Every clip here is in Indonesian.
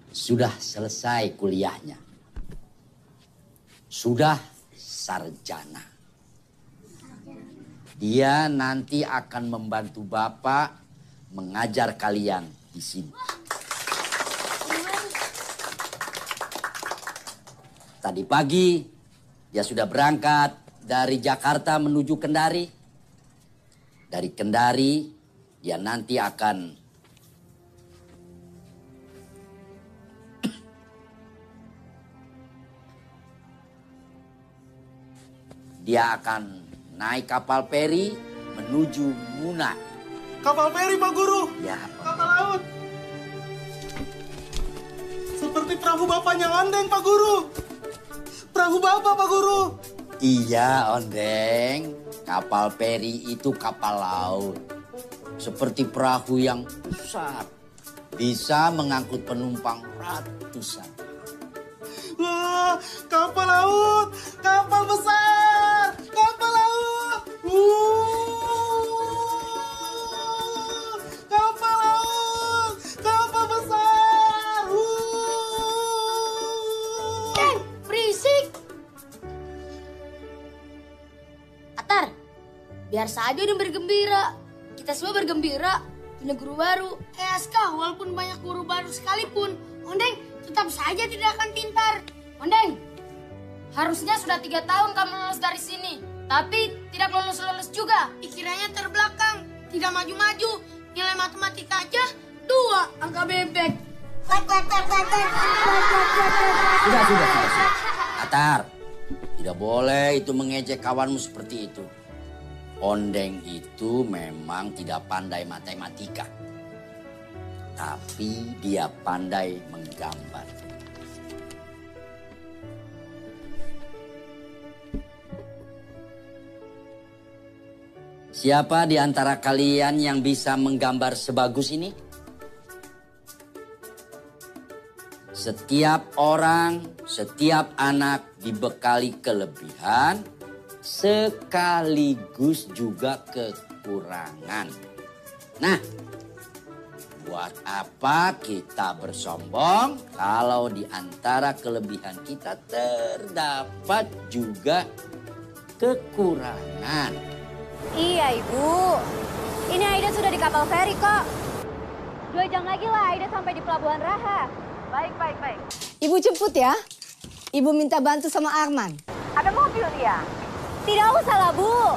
sudah selesai kuliahnya. Sudah sarjana. Dia nanti akan membantu Bapak mengajar kalian di sini. Tadi pagi dia sudah berangkat dari Jakarta menuju Kendari. Dari Kendari dia nanti akan naik kapal feri menuju Muna. Kapal feri, Pak Guru. Ya, kapal laut. Seperti perahu bapaknya Ondeng, Pak Guru. Perahu bapak, Pak Guru. Iya, Ondeng. Kapal feri itu kapal laut. Seperti perahu yang besar. Bisa mengangkut penumpang ratusan. Wah, kapal laut. Kapal besar. Kapal laut. Kapal laut. Kapal besar. Berisik. Atar, biar saja dia bergembira. Kita semua bergembira punya guru baru. Aska, walaupun banyak guru baru sekalipun, Ondeng tetap saja tidak akan pintar. Ondeng, harusnya sudah 3 tahun kamu lulus dari sini. Tapi tidak lulus-lulus juga. Pikirannya terbelakang, tidak maju-maju. Nilai matematika aja 2 angka bebek. Sudah. Atar, tidak boleh itu mengejek kawanmu seperti itu. Ondeng itu memang tidak pandai matematika. Tapi dia pandai menggambar. Siapa di antara kalian yang bisa menggambar sebagus ini? Setiap orang, setiap anak dibekali kelebihan, sekaligus juga kekurangan. Nah, buat apa kita bersombong kalau di antara kelebihan kita terdapat juga kekurangan? Iya, Ibu. Ini Aida sudah di kapal feri kok. 2 jam lagi lah Aida sampai di Pelabuhan Raha. Baik. Ibu jemput ya. Ibu minta bantu sama Arman. Ada mobil dia. Tidak usah lah, Bu.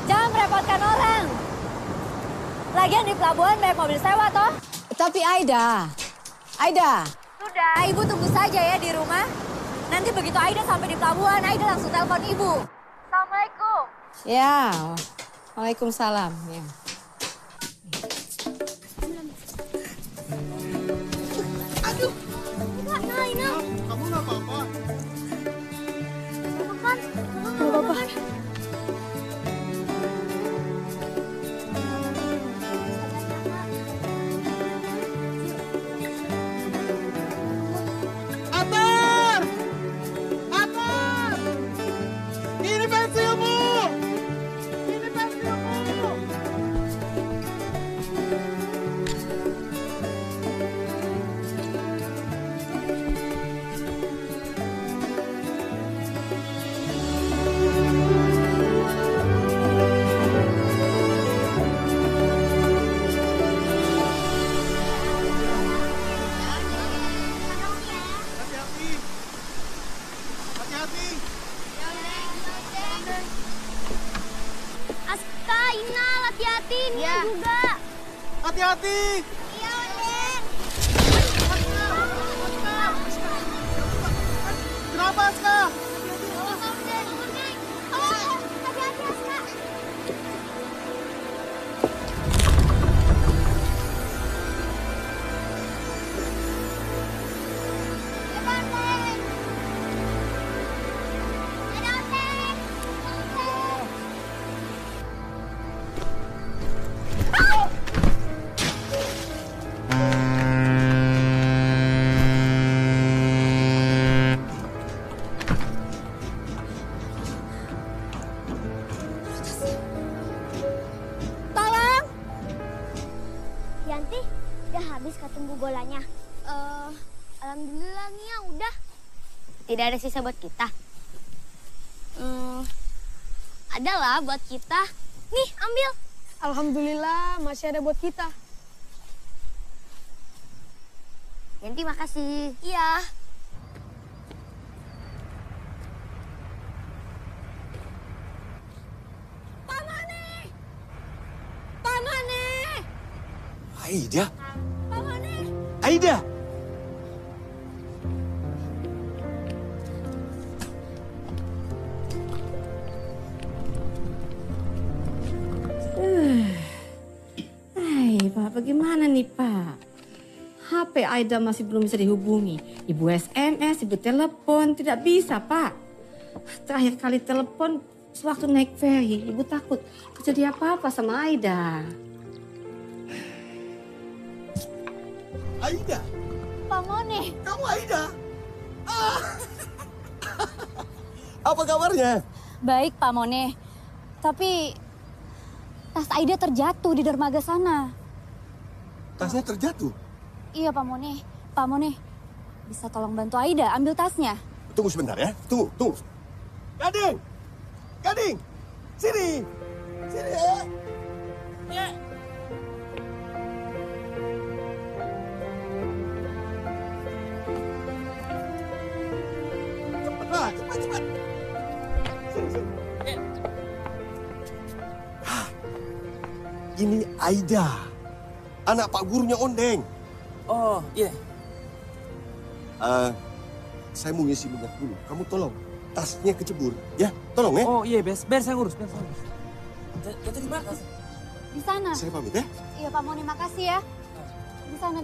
Jangan merepotkan orang. Lagian di pelabuhan banyak mobil sewa, toh. Tapi Aida. Sudah, Ibu tunggu saja ya di rumah. Nanti begitu Aida sampai di pelabuhan, Aida langsung telepon Ibu. Assalamualaikum. Ya, waalaikumsalam. Ya. Aduh, Naina. Kamu nggak apa-apa? Gak apa-apa. Atar! Ini pensilmu! Hati-hati! Aska, Inal, hati-hati. Nia juga. Hati-hati! Iya, Ondeng. Kenapa, Aska? Ondeng. Oh, hati-hati, Aska. Alhamdulillah nih ya udah. Tidak ada sisa buat kita. Adalah buat kita. Nih, ambil. Alhamdulillah masih ada buat kita. Yanti makasih. Iya. Pamane! Pamane! Aida? Pamane! Aida! Hai Pak, bagaimana nih Pak? HP Aida masih belum bisa dihubungi. Ibu SMS, ibu telepon, tidak bisa Pak. Terakhir kali telepon sewaktu naik ferry, ibu takut terjadi apa-apa sama Aida. Aida? Pamane! Kamu Aida? Apa kabarnya? Baik Pak Mone, tapi tas Aida terjatuh di dermaga sana. Tasnya terjatuh? Iya Pak Mone. Pak Mone, bisa tolong bantu Aida ambil tasnya? Tunggu sebentar ya, tunggu. Gading! Gading! Sini! Sini ya! Ya. Cepat! Sini. Ini Aida, anak Pak Gurunya Ondeng. Oh, iya. Saya mau ngisi minyak dulu. Kamu tolong, tasnya kecebur. Ya, tolong ya. Oh, iya, biar saya ngurus. Jatuh di mana? Di sana. Saya pamit ya. Iya Pak Mone, makasih ya. Di sana.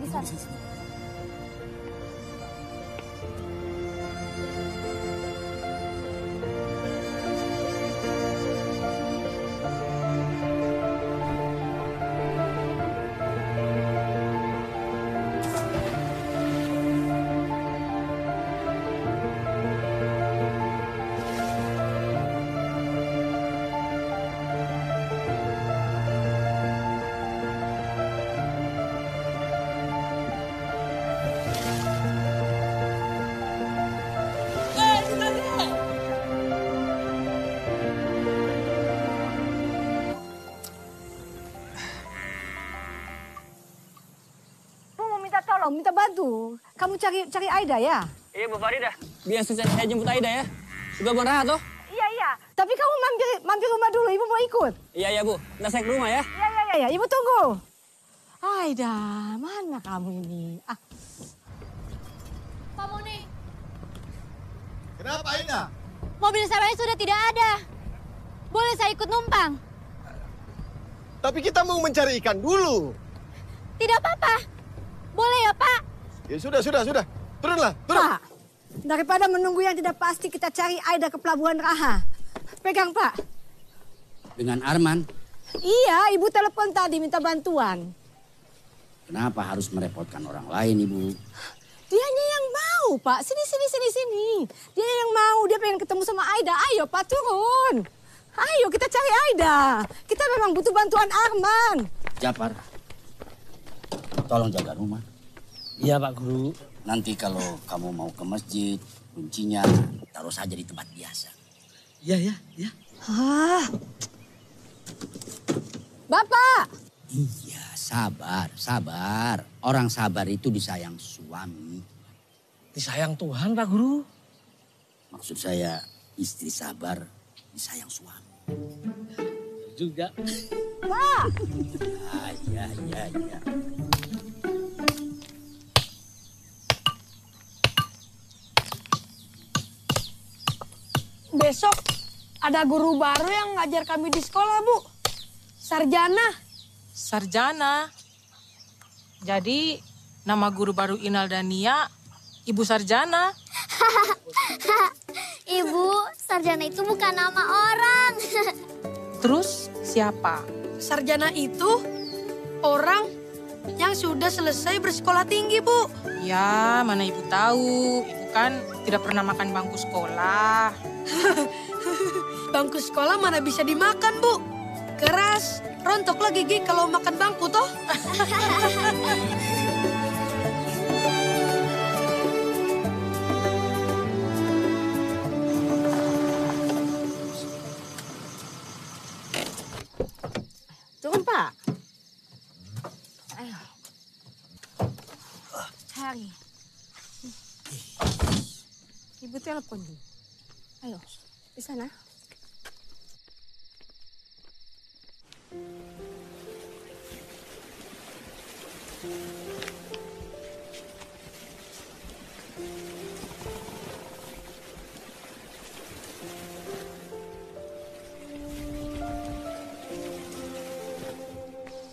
Tolong, minta bantu. Kamu cari Aida ya? Iya Bu Farida, biar saya jemput Aida ya. Juga Bang Rahat toh? Iya. Tapi kamu mampir rumah dulu, ibu mau ikut. Iya Bu, ntar saya ke rumah ya. Iya, ibu tunggu. Aida, mana kamu ini? Pak Mone, Kenapa Aida? mobil saya sudah tidak ada. Boleh saya ikut numpang? Tapi kita mau mencari ikan dulu. Tidak apa-apa. Boleh ya Pak? Ya sudah. Turun. Pak, daripada menunggu yang tidak pasti, kita cari Aida ke Pelabuhan Raha. Pegang Pak. Dengan Arman, Iya, ibu telepon tadi minta bantuan. kenapa harus merepotkan orang lain, Ibu? Dianya yang mau, Pak. Sini. Dia yang mau, dia pengen ketemu sama Aida. Ayo, Pak, turun. Ayo, kita cari Aida. Kita memang butuh bantuan Arman. Japar, tolong jaga rumah. Iya Pak Guru. Nanti kalau kamu mau ke masjid, kuncinya taruh saja di tempat biasa. Iya. Bapak. Iya, sabar. Orang sabar itu disayang suami. Disayang Tuhan Pak Guru. Maksud saya, istri sabar disayang suami. Juga. Pak. Iya. Besok ada guru baru yang ngajar kami di sekolah, Bu. Sarjana. Jadi nama guru baru Inal dan Nia, Ibu Sarjana. Ibu, sarjana itu bukan nama orang. Terus siapa? Sarjana itu orang yang sudah selesai bersekolah tinggi, Bu. Ya, mana ibu tahu. Ibu kan tidak pernah makan bangku sekolah. Bangku sekolah mana bisa dimakan, Bu? Keras, rontoklah gigi kalau makan bangku, toh. Ibu telepon dulu. Ayo, di sana.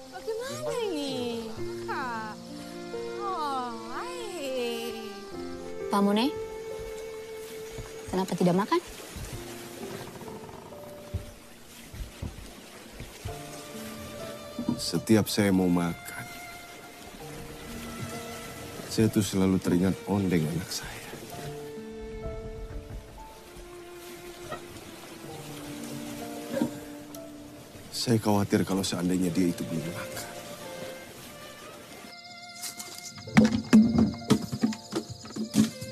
Bagaimana ini? Oh, hai. Pak Mune, kenapa tidak makan? Setiap saya mau makan, saya tuh selalu teringat Ondeng anak saya. Saya khawatir kalau seandainya dia itu belum makan.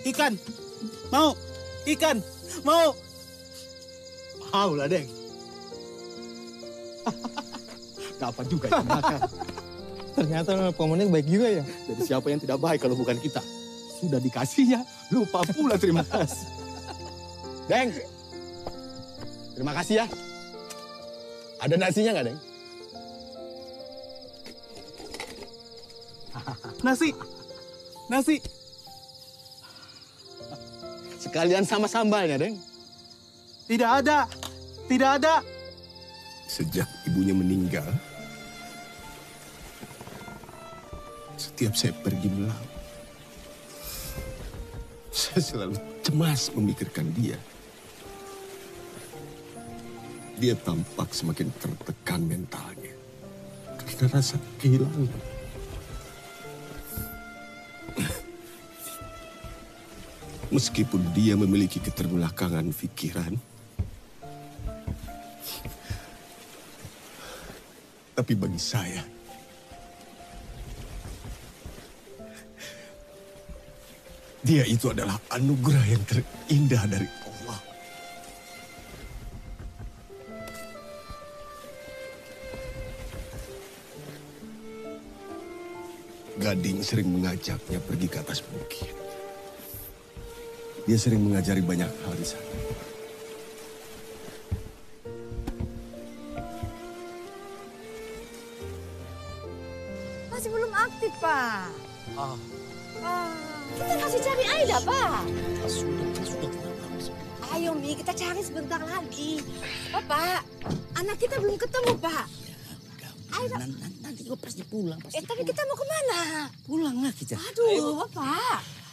Ikan. Mau. Ikan. Mau. Mau lah, Deng. Dapat juga ikan bakar. Ternyata Pak Mune baik juga ya. Jadi siapa yang tidak baik kalau bukan kita? Sudah dikasihnya, lupa pula terima kasih. Deng, terima kasih ya. Ada nasinya nggak, Deng? Nasi. Nasi. Sekalian sama sambalnya, Deng. Tidak ada. Tidak ada. Sejak ibunya meninggal, setiap saya pergi melaut, saya selalu cemas memikirkan dia. Dia tampak semakin tertekan mentalnya karena rasa kehilangan. Meskipun dia memiliki keterbelakangan pikiran, tapi bagi saya, dia itu adalah anugerah yang terindah dari Allah. Gading sering mengajaknya pergi ke atas bukit. Dia sering mengajari banyak hal di sana. Masih belum aktif, Pak. Oh. Kita masih cari Aida, Pak. Sudah. Ayo, Mi, kita cari sebentar lagi. Bapak, anak kita belum ketemu, Pak. Aida. Nanti gue pasti pulang. Tapi kita mau kemana? Pulang lah kita. Aduh, Bapak.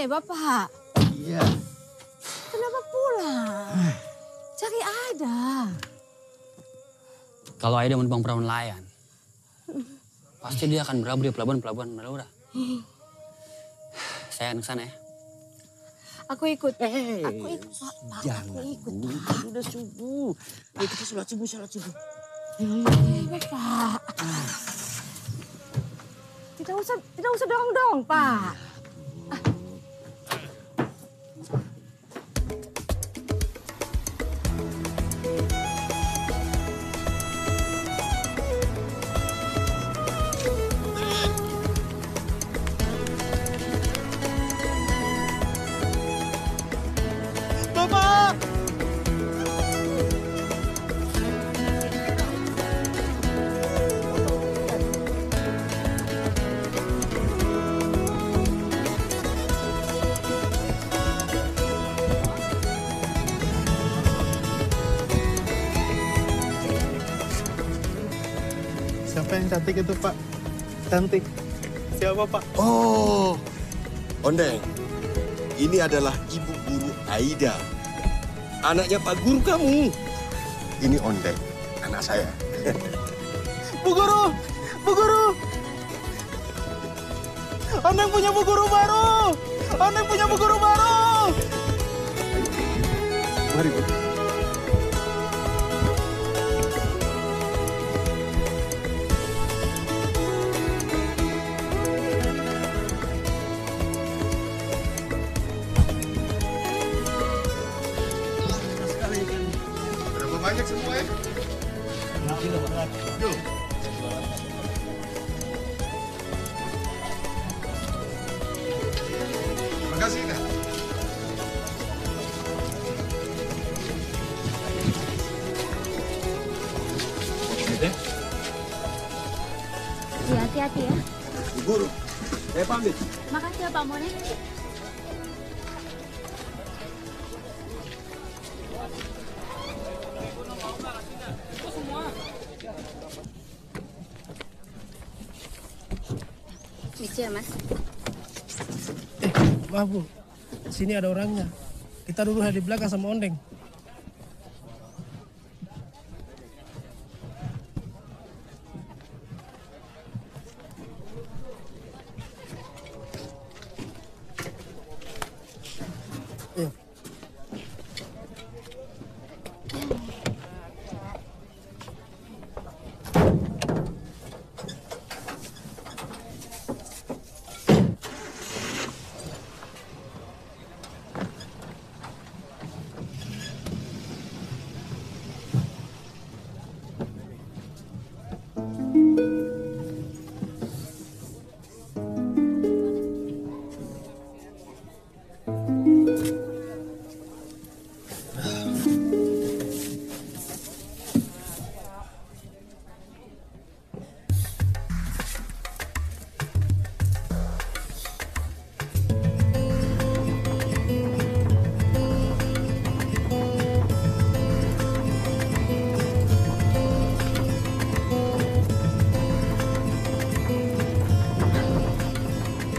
Bapak. Iya. Kenapa pulang? Cari Aida. Kalau Aida menumpang perahu nelayan, pasti dia akan berlabuh di pelabuhan Madura. Saya akan ke sana ya. Aku ikut. Aku ikut, Pak. Jangan. Aku ikut. Sudah subuh. Ya kita sholat subuh. Bapak. Tidak usah dorong-dorong, Pak. Siapa yang cantik itu, Pak? Cantik. Siapa, Pak? Oh, Ondeng. Ini adalah ibu guru Aida. Anaknya Pak Guru kamu. Ini Ondeng, anak saya. Bu Guru! Bu Guru! Ondeng punya Bu Guru baru! Ondeng punya bu guru baru. Mari, Bu. Berapa banyak semua ya? Yuk. Terima kasih, Kak. Ya, hati-hati ya. Bu Guru, saya pamit. Makasih ya Pak Mone. Lucu ya, Mas? Maaf Bu, sini ada orangnya. Kita dulu di belakang sama Ondeng. Ayo.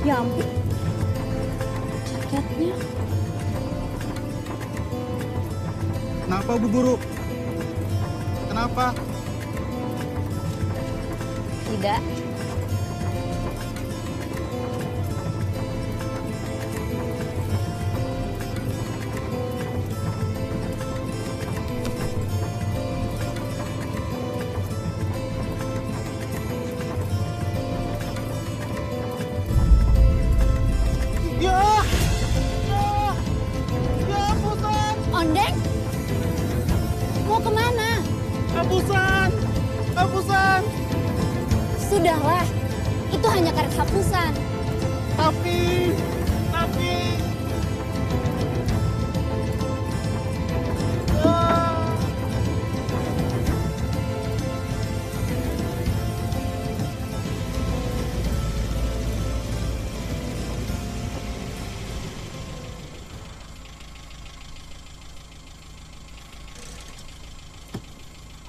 Ya ampun. Jaketnya. Kenapa Bu Guru? Kenapa? Tidak. Ondeng? Mau kemana? Hapusan! Hapusan! Sudahlah, itu hanya karet hapusan. Tapi...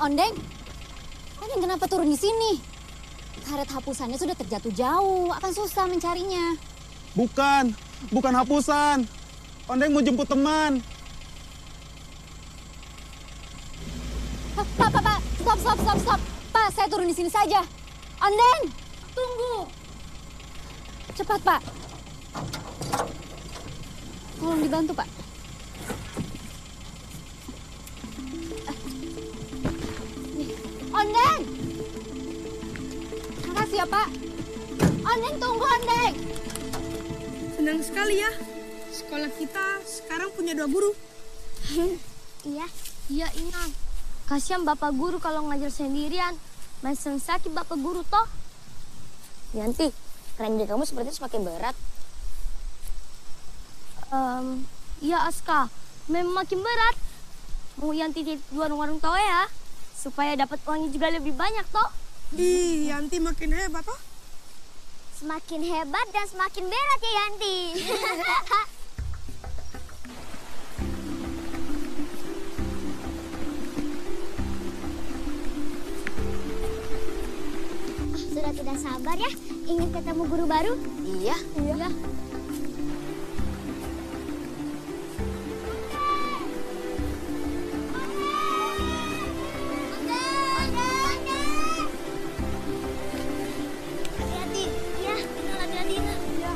Ondeng, kenapa turun di sini? Karet hapusannya sudah terjatuh jauh, akan susah mencarinya. Bukan hapusan. Ondeng mau jemput teman. Pak, stop. Pak, saya turun di sini saja. Ondeng, tunggu. Cepat, Pak. Tolong dibantu, Pak. Ondeng! Makasih ya, Pak. Ondeng, tunggu, Ondeng. Senang sekali ya. Sekolah kita sekarang punya 2 guru. Iya, Inang. Kasihan Bapak Guru kalau ngajar sendirian. Masih sakit Bapak Guru toh. Yanti, keren diri kamu sepertinya semakin berat. Iya, Aska. Memang makin berat. Mau Yanti di warung-warung toh ya. Supaya dapat uangnya juga lebih banyak toh. Ih, Yanti makin hebat toh. Semakin hebat dan semakin berat ya Yanti. Sudah tidak sabar ya ingin ketemu guru baru? Iya. Hati-hati. Ya, Inang hati-hati. Ya.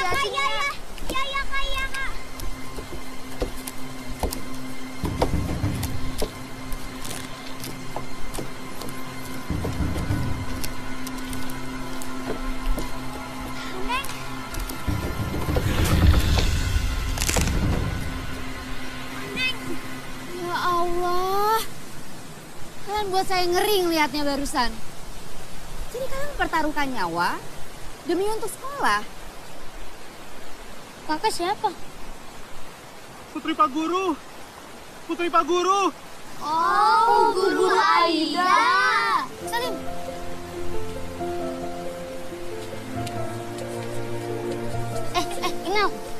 Iya, Kak. Ya Allah. Kalian buat saya ngeri ngeliatnya barusan. Jadi kalian mempertaruhkan nyawa demi untuk sekolah. Kakak siapa? Putri Pak Guru. Putri Pak Guru. Oh, Guru Aida. Salim.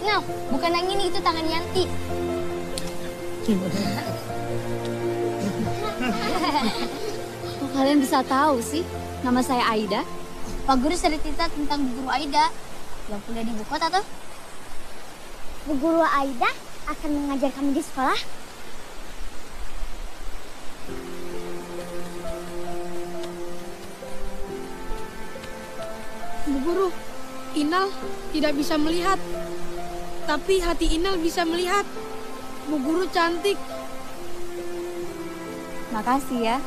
Inal, bukan yang ini, itu tangan Yanti. Kok kalian bisa tahu sih nama saya Aida? Pak Guru sering cerita tentang Bu Guru Aida yang kuliah di ibu kota tuh. Bu Guru Aida akan mengajar kami di sekolah. Bu Guru, Inal tidak bisa melihat. Tapi hati Inal bisa melihat. Bu Guru cantik. Makasih ya.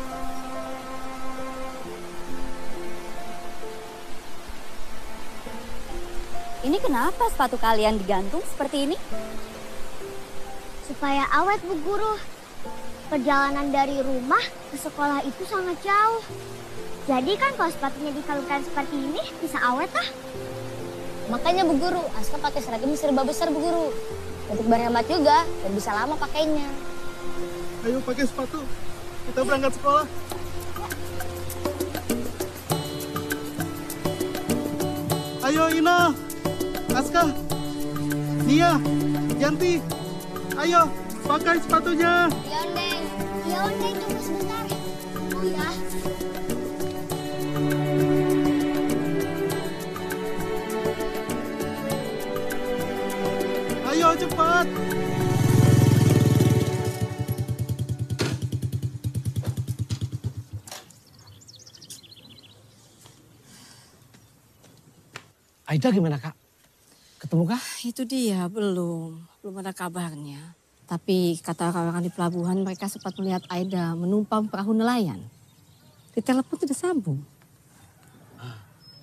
Ini kenapa sepatu kalian digantung seperti ini? Supaya awet, Bu Guru. Perjalanan dari rumah ke sekolah itu sangat jauh. Jadi kan kalau sepatunya dikalungkan seperti ini bisa awet lah. Makanya Bu Guru, Aska pakai seragam serba besar Bu Guru. Untuk berhemat juga dan bisa lama pakainya. Ayo pakai sepatu. Kita berangkat sekolah. Ayo Ina, Aska, Nia, Yanti. Ayo pakai sepatunya. Iya, Ondeng. Iya, Ondeng, tunggu sebentar. Oh ya. Ayo cepat. Aida gimana, Kak? Ketemu kah? Itu dia, belum ada kabarnya. Tapi kata orang di pelabuhan mereka sempat melihat Aida menumpang perahu nelayan. Di telepon tidak sambung.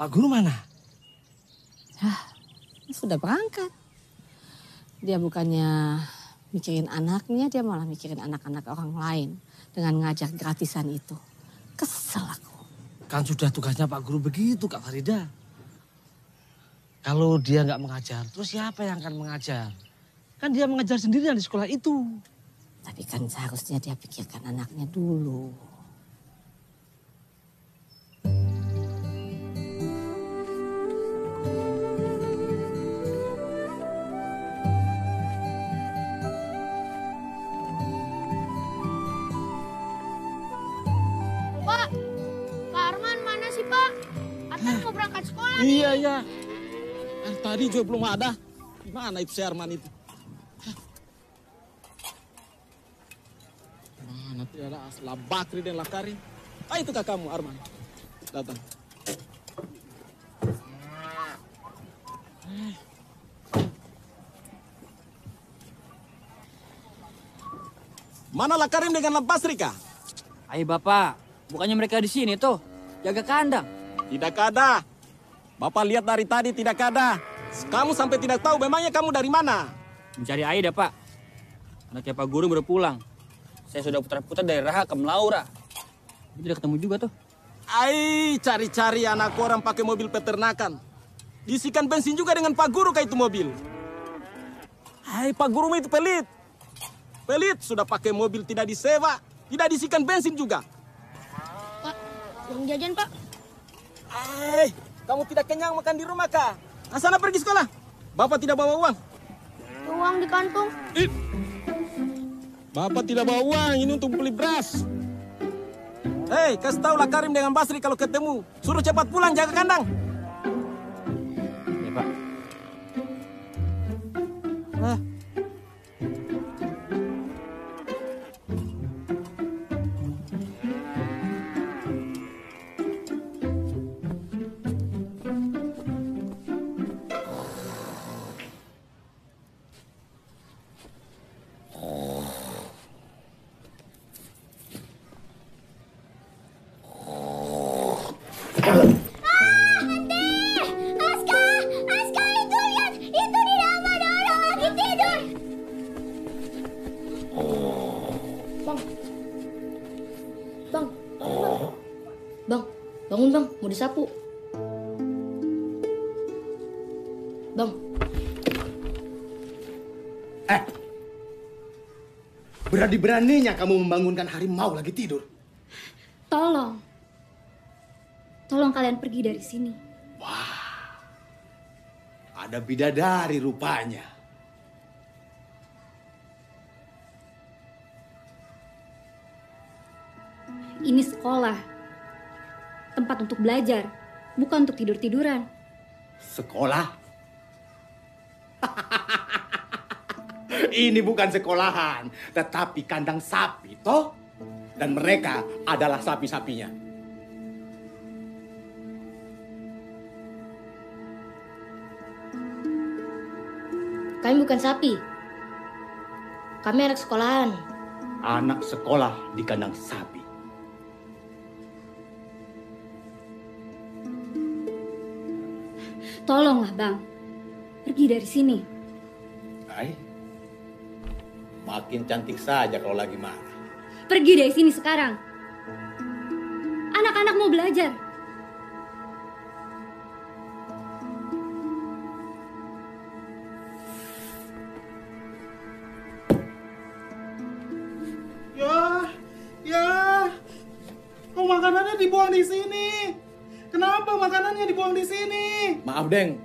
Pak Guru mana? Sudah berangkat. Dia bukannya mikirin anaknya, dia malah mikirin anak-anak orang lain dengan ngajar gratisan itu. Kesel aku. Kan sudah tugasnya Pak Guru begitu, Kak Farida. Kalau dia nggak mengajar, terus siapa yang akan mengajar? Kan dia mengajar sendirian di sekolah itu. Tapi kan seharusnya dia pikirkan anaknya dulu. Pak Arman mana sih Pak? Atar mau berangkat sekolah nih. Iya. Tadi juga belum ada. Gimana itu si Arman itu? Mana tidak ada Asla Bakri dan Lakari. Itu kakakmu Arman. Datang. Mana Lakarim dengan Labasri, Kak? Ayo Bapak, bukannya mereka di sini tuh, jaga kandang. Tidak ada. Bapak lihat dari tadi tidak ada. Kamu sampai tidak tahu memangnya kamu dari mana? Mencari Aida, Pak. Anaknya Pak Guru baru pulang. Saya sudah putar-putar dari Raha ke Melaura. Tidak ketemu juga tuh. Cari-cari anak orang pakai mobil peternakan. Diisikan bensin juga dengan Pak Guru kayak itu mobil. Pak Guru itu pelit. Pelit, sudah pakai mobil tidak disewa, tidak diisikan bensin juga. Pak, uang jajan Pak. Kamu tidak kenyang makan di rumah, Kak? Sana pergi sekolah. Bapak tidak bawa uang. Uang di kantung. Bapak tidak bawa uang, ini untuk beli beras. Kasih tahu Lakarim dengan Basri kalau ketemu. Suruh cepat pulang, jaga kandang. Ya, Pak. disapu. Bang. Berani-beraninya kamu membangunkan harimau lagi tidur. Tolong. Tolong kalian pergi dari sini. Ada bidadari rupanya. Ini sekolah. Tempat untuk belajar, bukan untuk tidur-tiduran. Sekolah? Ini bukan sekolahan, tetapi kandang sapi, toh? Dan mereka adalah sapi-sapinya. Kami bukan sapi. Kami anak sekolahan. Anak sekolah di kandang sapi. Tolonglah, Bang. Pergi dari sini. Makin cantik saja kalau lagi marah. Pergi dari sini sekarang. Anak-anak mau belajar. Ya. Kok makanannya dibuang di sini? Kenapa makanannya dibuang di sini? Maaf, Deng.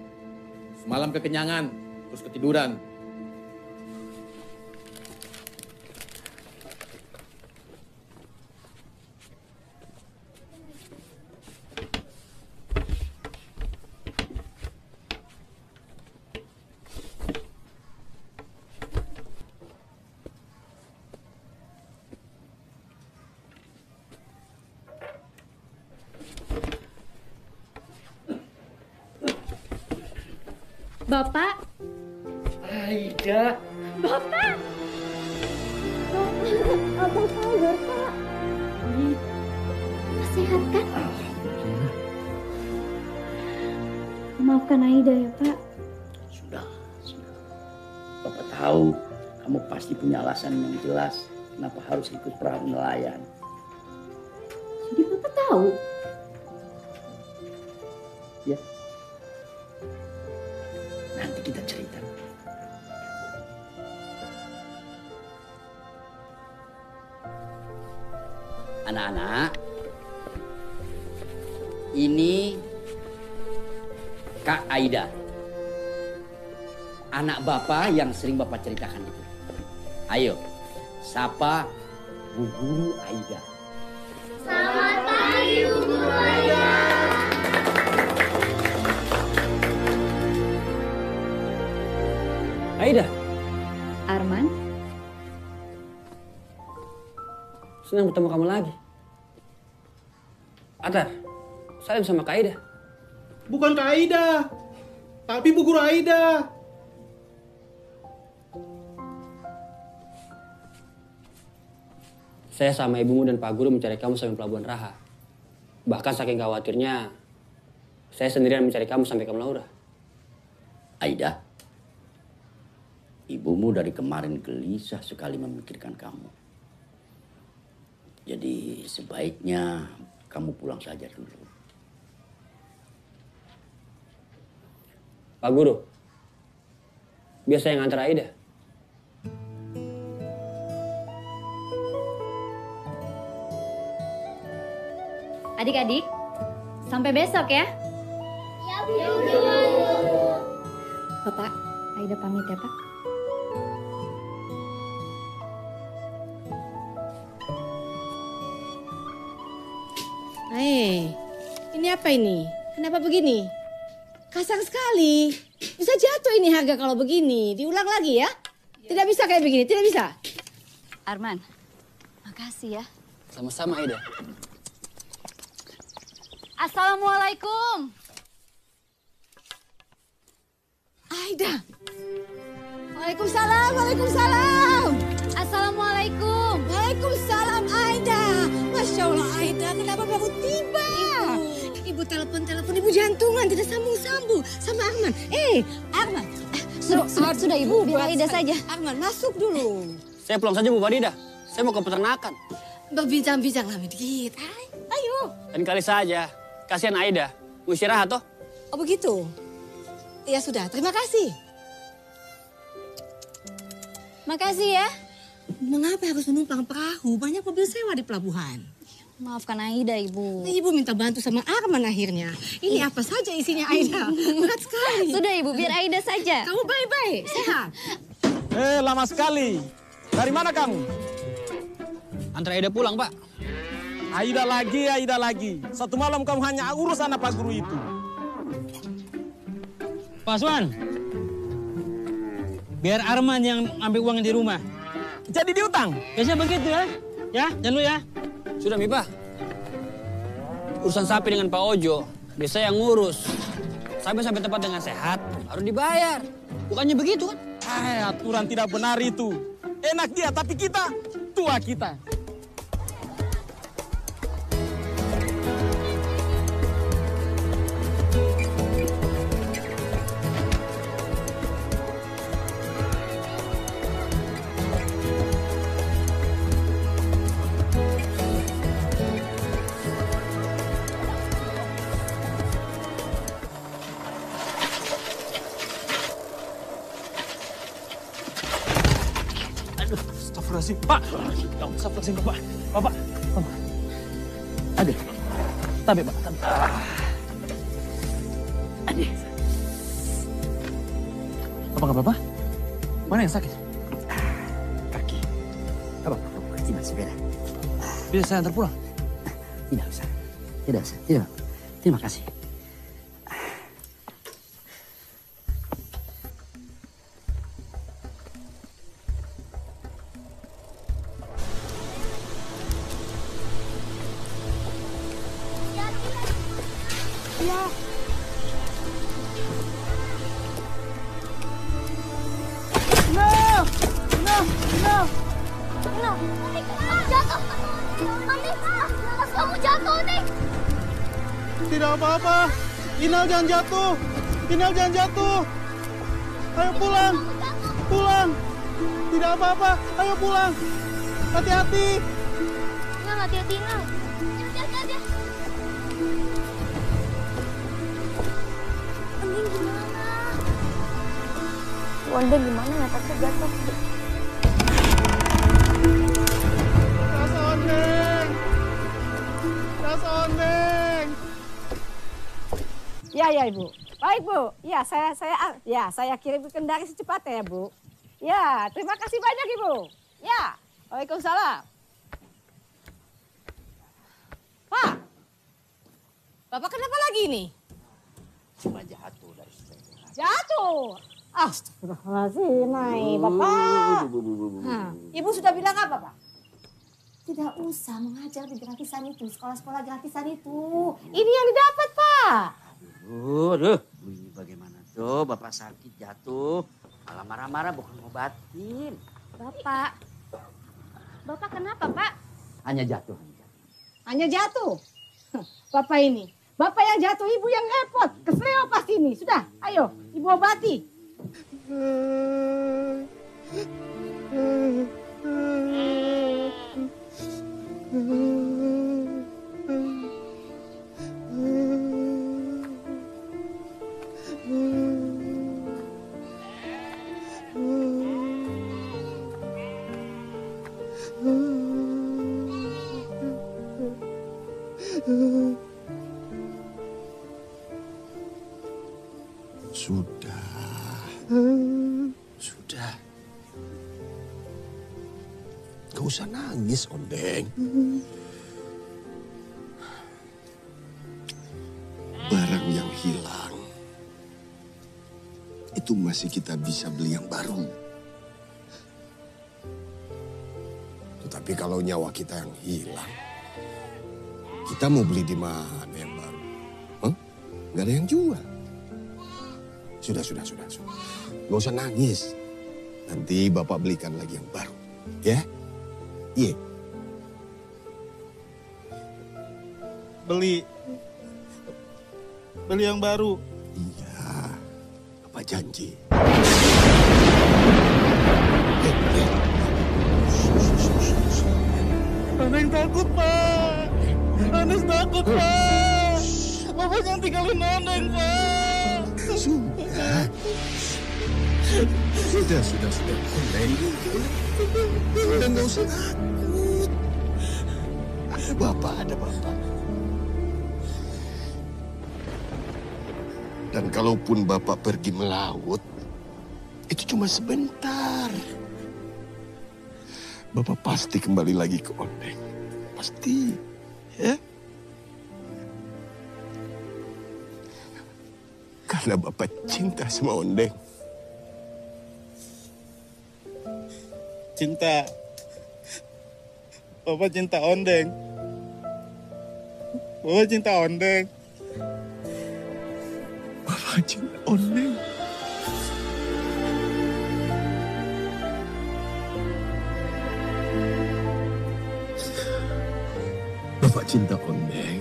Semalam kekenyangan, terus ketiduran. Bapak. Aida. Bapak. Abang sadar, Pak. Sehat kan? Maafkan Aida ya, Pak. Sudah. Bapak tahu kamu pasti punya alasan yang jelas kenapa harus ikut perahu nelayan. Jadi Bapak tahu? Ya. Nanti kita cerita. Anak-anak, ini Kak Aida. Anak Bapak yang sering Bapak ceritakan itu. Ayo, sapa Bu Guru Aida. Selamat pagi, Bu Guru Aida. Aida. Arman. Senang bertemu kamu lagi. Atar, salim sama Kak Aida. Bukan Kak Aida, tapi Bu Guru Aida. Saya sama ibumu dan Pak Guru mencari kamu sampai Pelabuhan Raha. Bahkan saking khawatirnya, saya sendirian mencari kamu sampai ke Melaura. Aida, ibumu dari kemarin gelisah sekali memikirkan kamu. Jadi sebaiknya kamu pulang saja dulu. Pak Guru, biar saya ngantar Aida. Adik-adik, sampai besok ya. Ya, Bu. Bapak, Aida pamit ya, Pak. Ini apa ini? Kenapa begini? Kasar sekali. Bisa jatuh ini harga kalau begini. Diulang lagi ya. Tidak bisa kayak begini, tidak bisa. Arman, makasih ya. Sama-sama Aida. Assalamualaikum. Aida. Waalaikumsalam, waalaikumsalam. Assalamualaikum. Waalaikumsalam Aida. Masya Allah Aida, kenapa baru tiba? Ibu telepon, ibu jantungan, tidak sambung-sambung. Sama Arman. Arman. Sudah Ibu, biar Aida saja. Arman, masuk dulu. Saya pulang saja Bu Farida. Saya mau ke peternakan. Berbincang-bincang lama dikit. Ayo. Dan kali saja. Kasihan Aida, mau istirahat toh. Oh begitu? Ya sudah, terima kasih. Makasih ya. Mengapa harus menumpang perahu? Banyak mobil sewa di pelabuhan. Maafkan Aida, Ibu. Ibu minta bantu sama Arman akhirnya. Ini apa saja isinya Aida? Berat sekali. Sudah Ibu, biar Aida saja. Kamu baik-baik, sehat. Lama sekali. Dari mana kamu? Antar Aida pulang, Pak. Aida lagi. Satu malam kamu hanya urus anak Pak Guru itu. Pak Aswan, biar Arman yang ambil uang di rumah. Jadi diutang? Biasanya begitu ya. Ya, jangan lu ya. Sudah, Mipa. Urusan sapi dengan Pak Ojo, biasa yang ngurus. Sampai tempat dengan sehat, baru dibayar. Bukannya begitu kan? Aturan tidak benar itu. Enak dia, tapi kita, tua kita. Pak, astagfirullahaladzim, Bapak. Aduh. Tapi, Pak. Aduh. Apa nggak apa-apa? Mana yang sakit? Kaki. Apa? Kaki masih beda. Bisa saya antar pulang? Tidak usah. Terima kasih. Tidak apa-apa. Inal jangan jatuh. Ayo pulang. Tidak apa-apa. Ayo pulang. Hati-hati. Inal, hati-hati, Inal. Hati-hati. Ondeng gimana? Ondeng gimana? Takutnya jatuh. Ras Ondeng. Ya Ibu. Baik Bu. Ya saya kirim ke Kendari secepatnya ya Bu. Ya, terima kasih banyak Ibu. Ya, Waalaikumsalam. Pak, Bapak kenapa lagi nih? Cuma jatuh dari sepeda. Jatuh. Astagfirullahaladzim, Bapak. Ibu sudah bilang apa, Pak? Tidak usah mengajar di gratisan itu, sekolah-sekolah gratisan itu. Ini yang didapat, Pak. Aduh, bagaimana tuh Bapak sakit jatuh, malah marah-marah bukan ngobatin. Bapak kenapa, Pak? Hanya jatuh. Hanya jatuh. Bapak ini, Bapak yang jatuh, Ibu yang repot. Kesleo pasti ini. Sudah, ayo, Ibu obati. Sudah. Gak usah nangis, Ondeng. Barang yang hilang, itu masih kita bisa beli yang baru. Tetapi kalau nyawa kita yang hilang, kita mau beli di mana yang baru? Hah? Gak ada yang jual. Sudah. Gak usah nangis. Nanti Bapak belikan lagi yang baru. Ya? Iya. Beli yang baru. Iya. Bapak janji. Ondeng takut, Pak. Ondeng takut, Pak. Bapak jangan tinggalin Ondeng, Pak. Sudah. Sudah. Ondeng. Ondeng gak usah takut. Ada Bapak. Dan kalaupun Bapak pergi melaut, itu cuma sebentar. Bapak pasti kembali lagi ke Ondeng. Pasti, ya. Karena Bapak cinta sama Ondeng. Cinta. Bapak cinta Ondeng. Bapak cinta Ondeng. Bapak cinta Ondeng. Bapak cinta Ondeng.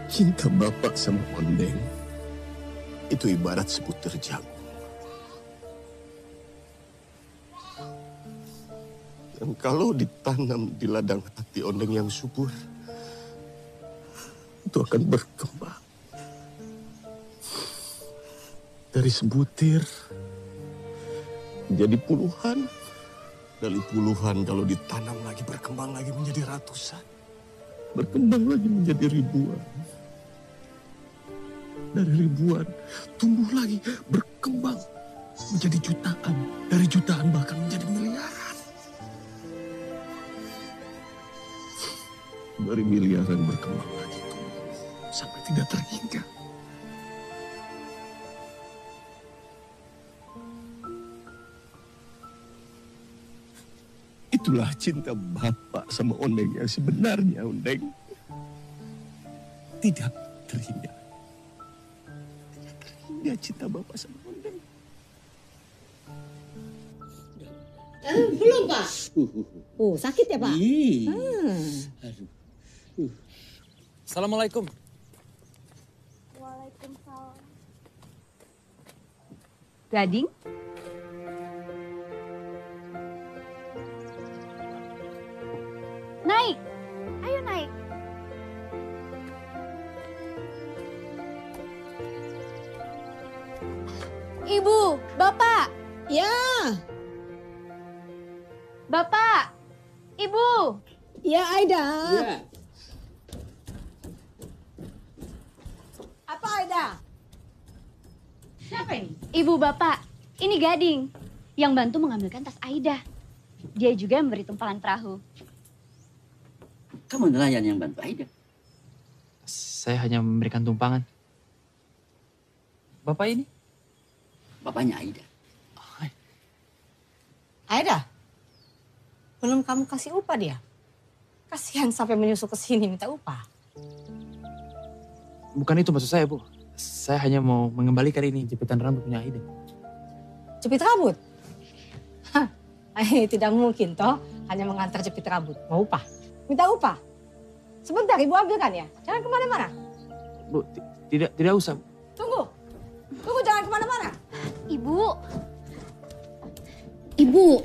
Cinta Bapak sama Ondeng itu ibarat sebutir jagung. Dan kalau ditanam di ladang hati Ondeng yang subur, itu akan berkembang. Dari sebutir menjadi puluhan. Dari puluhan kalau ditanam lagi berkembang lagi menjadi ratusan. Berkembang lagi menjadi ribuan. Dari ribuan tumbuh lagi berkembang menjadi jutaan. Dari jutaan bahkan menjadi miliaran. Dari miliaran berkembang lagi tumbuh sampai tidak terhingga. Itulah cinta Bapak sama Ondeng yang sebenarnya, Ondeng. Tidak terhingga. Tidak terhingga cinta Bapak sama Ondeng. Belum, Pak. Sakit ya, Pak? Assalamualaikum. Waalaikumsalam. Gading? Naik. Ayo naik. Ibu, Bapak. Ya. Bapak. Ibu. Ya, Aida. Ya. Apa, Aida? Siapa ini? Ibu, Bapak. Ini Gading yang bantu mengambilkan tas Aida. Dia juga yang memberi tumpahan perahu. Kamu nelayan yang bantu Aida. Saya hanya memberikan tumpangan. Bapak ini? Bapaknya Aida. Aida, belum kamu kasih upah dia? Kasihan sampai menyusul ke sini minta upah. Bukan itu maksud saya, Bu. Saya hanya mau mengembalikan ini jepitan rambut punya Aida. Jepit rambut? Hah, tidak mungkin toh, hanya mengantar jepit rambut. Mau upah? Minta upah? Sebentar, Ibu ambilkan ya. Jangan kemana-mana. Bu, tidak usah. Tunggu jangan kemana-mana. Ibu,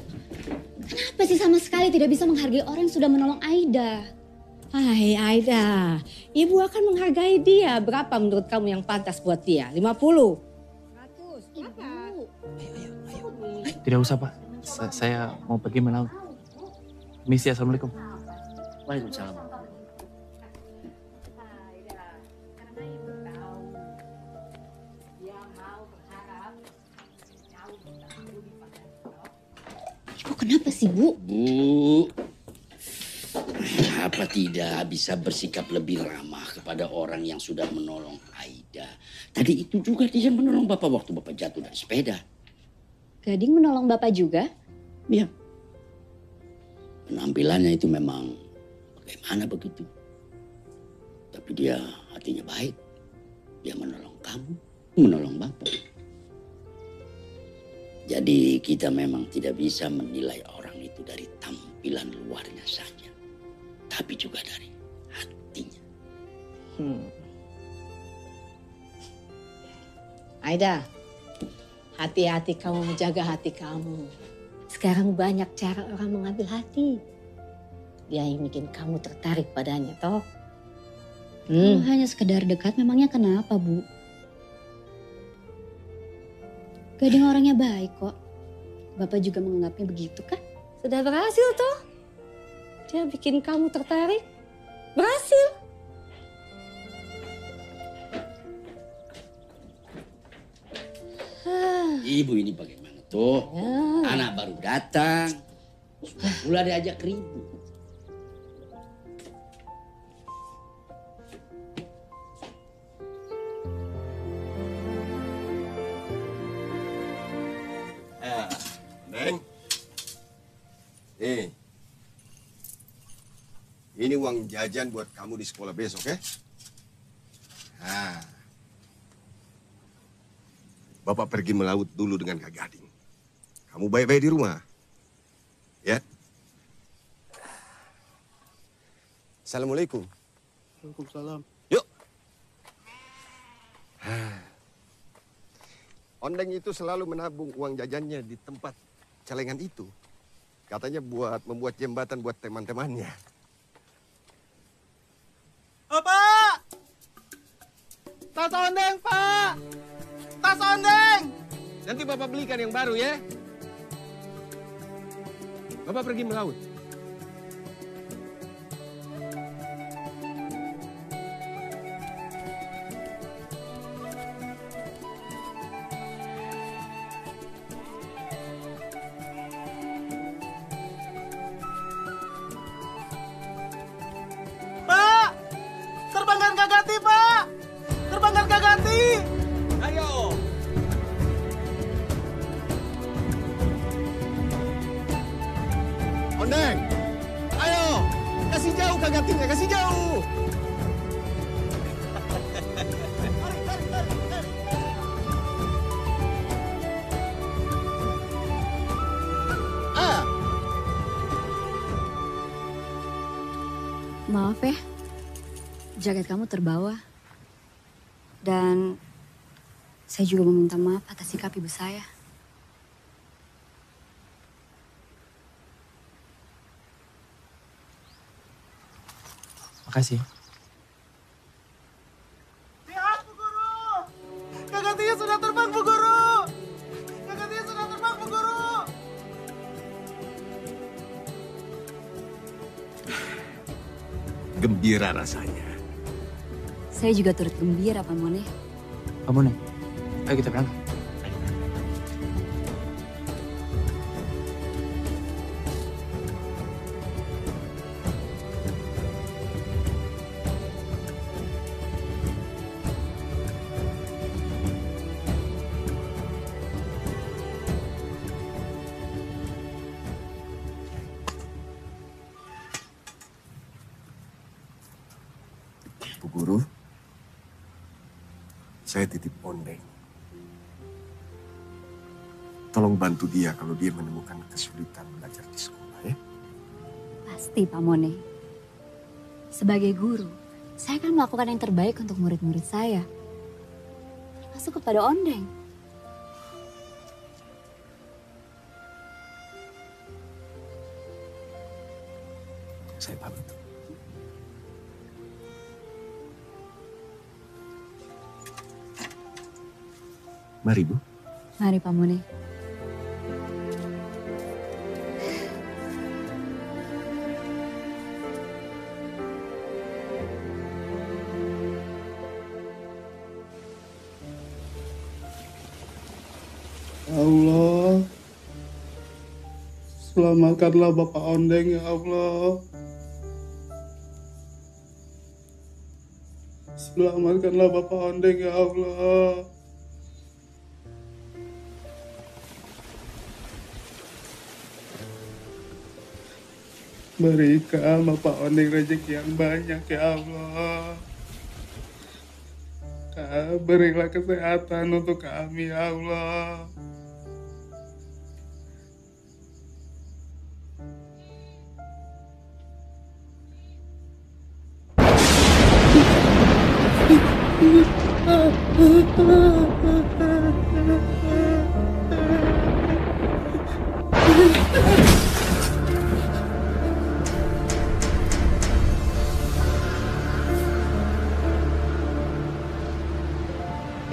kenapa sih sama sekali tidak bisa menghargai orang yang sudah menolong Aida? Hai Aida, Ibu akan menghargai dia. Berapa menurut kamu yang pantas buat dia? 50? 100? Ibu. Tidak usah, Pak. Saya mau pergi melaut. Misi, Assalamualaikum. Waalaikumsalam. Ibu kenapa sih, Bu? Bu, apa tidak bisa bersikap lebih ramah kepada orang yang sudah menolong Aida? Tadi itu juga dia menolong Bapak waktu Bapak jatuh dari sepeda. Gading menolong Bapak juga? Iya. Penampilannya itu memang bagaimana begitu. Tapi dia hatinya baik. Dia menolong kamu, menolong Bapak. Jadi kita memang tidak bisa menilai orang itu dari tampilan luarnya saja. Tapi juga dari hatinya. Aida, hati-hati kamu menjaga hati kamu. Sekarang banyak cara orang mengambil hati. yang bikin kamu tertarik padanya, toh? Kalau hanya sekedar dekat, memangnya kenapa, Bu? Gading orangnya baik kok. Bapak juga menganggapnya begitu kan? Sudah berhasil, toh? Dia bikin kamu tertarik. Berhasil. Ibu ini bagaimana tuh? Anak baru datang, sudah pula diajak ribut. Neng, ini uang jajan buat kamu di sekolah besok, ya? Nah, Bapak pergi melaut dulu dengan Kak Gading. Kamu baik-baik di rumah, ya? Assalamualaikum. Waalaikumsalam. Yuk. Ondeng itu selalu menabung uang jajannya di tempat celengan itu. Katanya buat membuat jembatan buat teman-temannya. Oh, Pak! Tas ondeng, Pak! Tas ondeng! Nanti Bapak belikan yang baru, ya? Bapak pergi melaut. Pak! Terbangkan Kak Gati, Pak! Terbangkan Kak Gati! Ayo! Ondeng! Ayo! Kasih jauh Kak Gatinya, kasih jauh! Maaf ya, jaket kamu terbawa. Dan saya juga meminta maaf atas sikap ibu saya. Makasih. Lihat, Bu Guru! Kak Gatinya sudah terbang, Bu Guru! Kak Gatinya sudah terbang, Bu Guru! Gembira rasanya. Saya juga turut gembira, Pak Mone. Pak Mone, ayo kita berangkat. Bu Guru, saya titip Ondeng. Tolong bantu dia kalau dia menemukan kesulitan belajar di sekolah, ya? Pasti, Pak Mone. Sebagai guru, saya akan melakukan yang terbaik untuk murid-murid saya. Termasuk kepada Ondeng. Saya pamit. Mari, Bu. Mari, Pak Mone. Ya Allah, selamatkanlah Bapak Ondeng, ya Allah. Selamatkanlah Bapak Ondeng, ya Allah. Berikan Bapak Ondeng rezeki yang banyak, ya Allah. Berilah kesehatan untuk kami, ya Allah.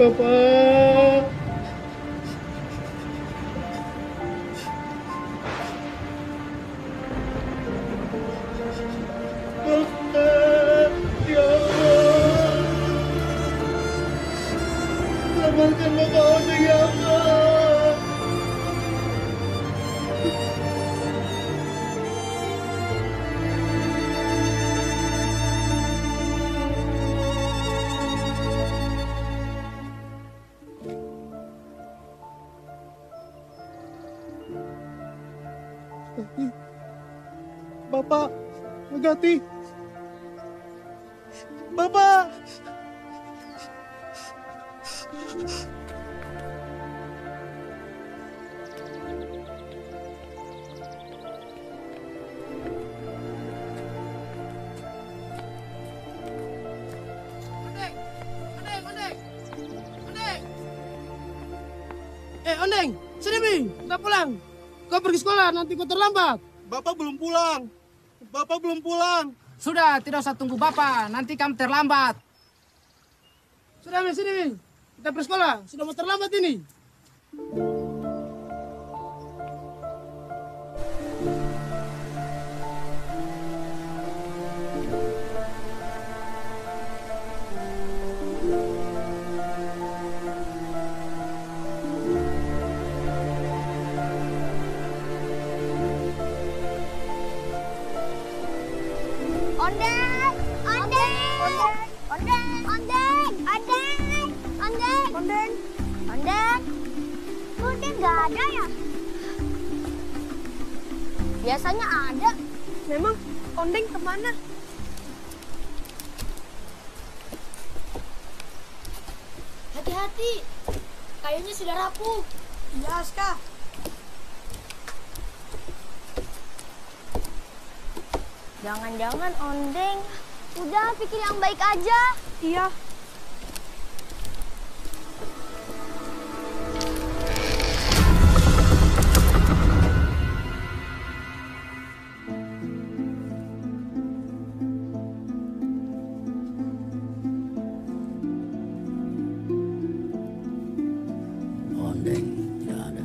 Bapak. Ya Allah. Selamatkan Bapak Ojek ya Allah. Bapak, Megati. Bapak. Ondeng, sini Mi, kita pulang. Kau pergi sekolah, nanti kau terlambat. Bapak belum pulang. Bapak belum pulang. Sudah, tidak usah tunggu Bapak, nanti kamu terlambat. Sudah Mi, sini Mi, kita pergi sekolah, sudah mau terlambat ini. Ondeng, ondeng, ondeng, ondeng, ondeng, ondeng, ondeng, ondeng, ondeng nggak ada ya? Biasanya ada. Memang ondeng kemana? Hati-hati, kayunya sudah rapuh. Iya, Aska. Jangan-jangan ondeng. Udah pikir yang baik aja. Iya. Ondeng tidak ada.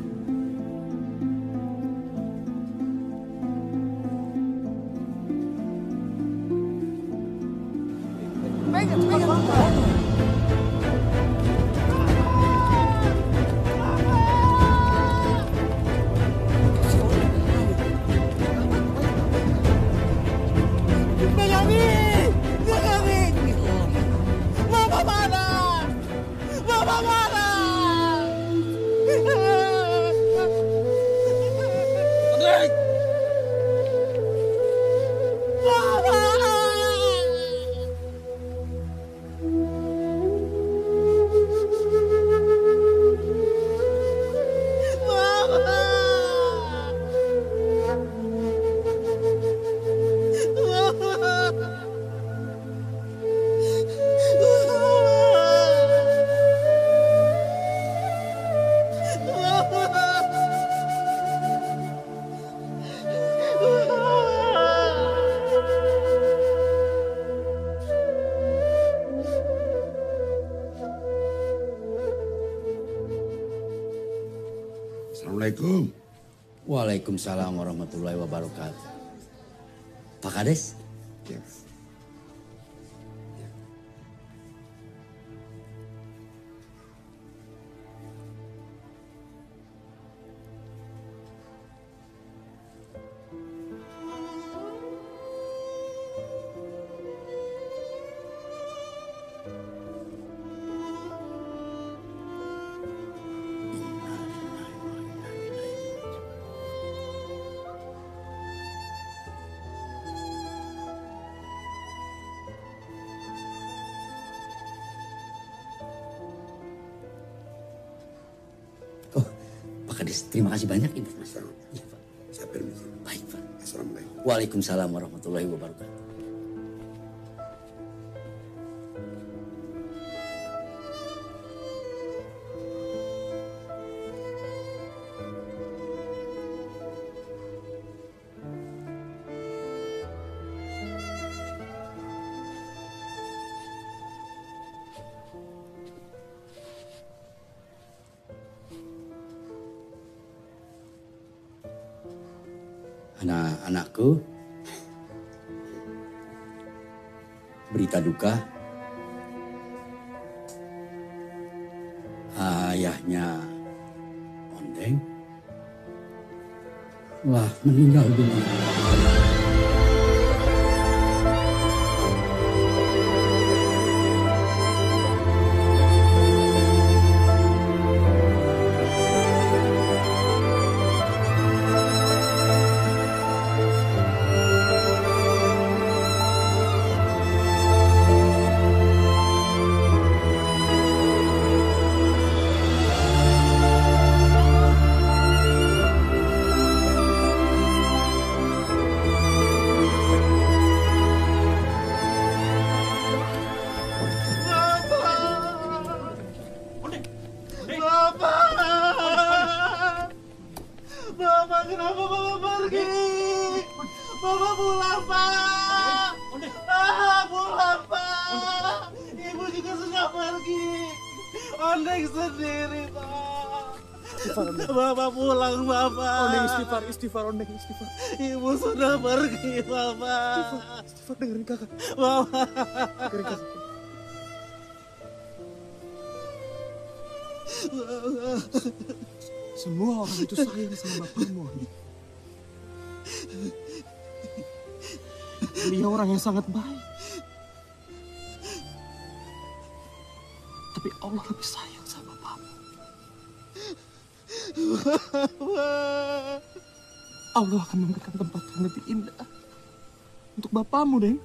Benyamin! Benyamin! Bapak mana? Bapak mana? Ondeng! Assalamualaikum. Waalaikumsalam warahmatullahi wabarakatuh. Pak Kades? Ya. Pak Kades, terima kasih banyak informasi. Ya, Pak. Saya permisi. Baik, Pak. Assalamualaikum. Waalaikumsalam warahmatullahi wabarakatuh. Anak-anakku, berita duka, ayahnya Ondeng telah meninggal dunia. Bapak, kenapa Bapak pergi? Bapak pulang, Pak. Pulang, Pak. Ibu juga sudah pergi. Ondeng sendiri, Pak. Bapak pulang, Bapak. Ondeng istighfar, Ondeng istighfar. Ibu sudah pergi, Bapak. Istighfar, dengerin kakak. Bapak. Dengerin kakak. Semua orang itu sayang sama bapakmu. Dia orang yang sangat baik. Tapi Allah lebih sayang sama bapakmu. Allah akan memberikan tempat yang lebih indah untuk bapakmu, Deng.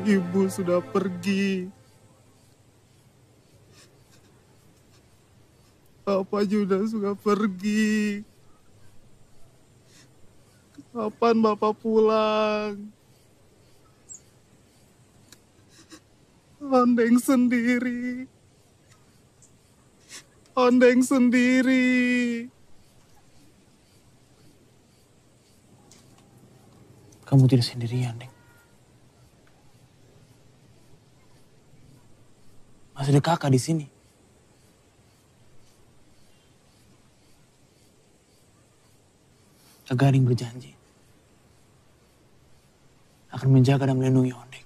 Ibu sudah pergi. Bapak juga sudah pergi. Kapan Bapak pulang? Ondeng sendiri. Ondeng sendiri. Kamu tidak sendirian, Deng. Masih ada kakak di sini. Kak Gading berjanji akan menjaga dan melindungi Ondeng.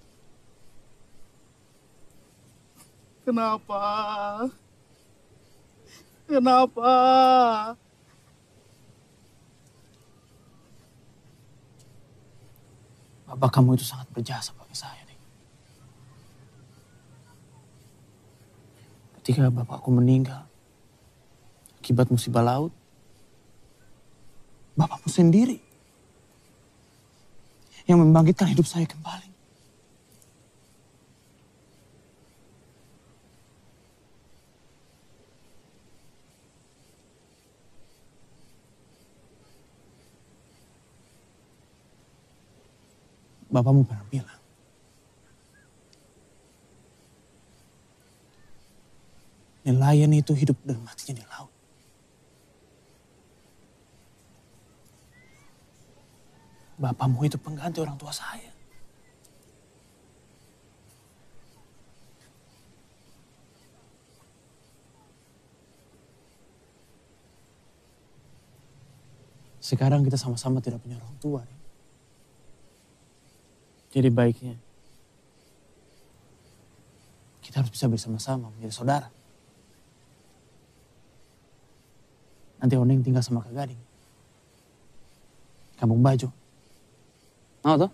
Kenapa? Kenapa? Bapak kamu itu sangat berjasa bagi saya, Deng. Ketika bapakku meninggal akibat musibah laut, bapakmu sendiri yang membangkitkan hidup saya kembali. Bapakmu pernah bilang, nelayan itu hidup dan matinya di laut. Bapakmu itu pengganti orang tua saya. Sekarang kita sama-sama tidak punya orang tua. Jadi baiknya kita harus bisa bersama-sama menjadi saudara. Nanti Oneng tinggal sama Kak Gading. Kampung Bajo. Mau toh?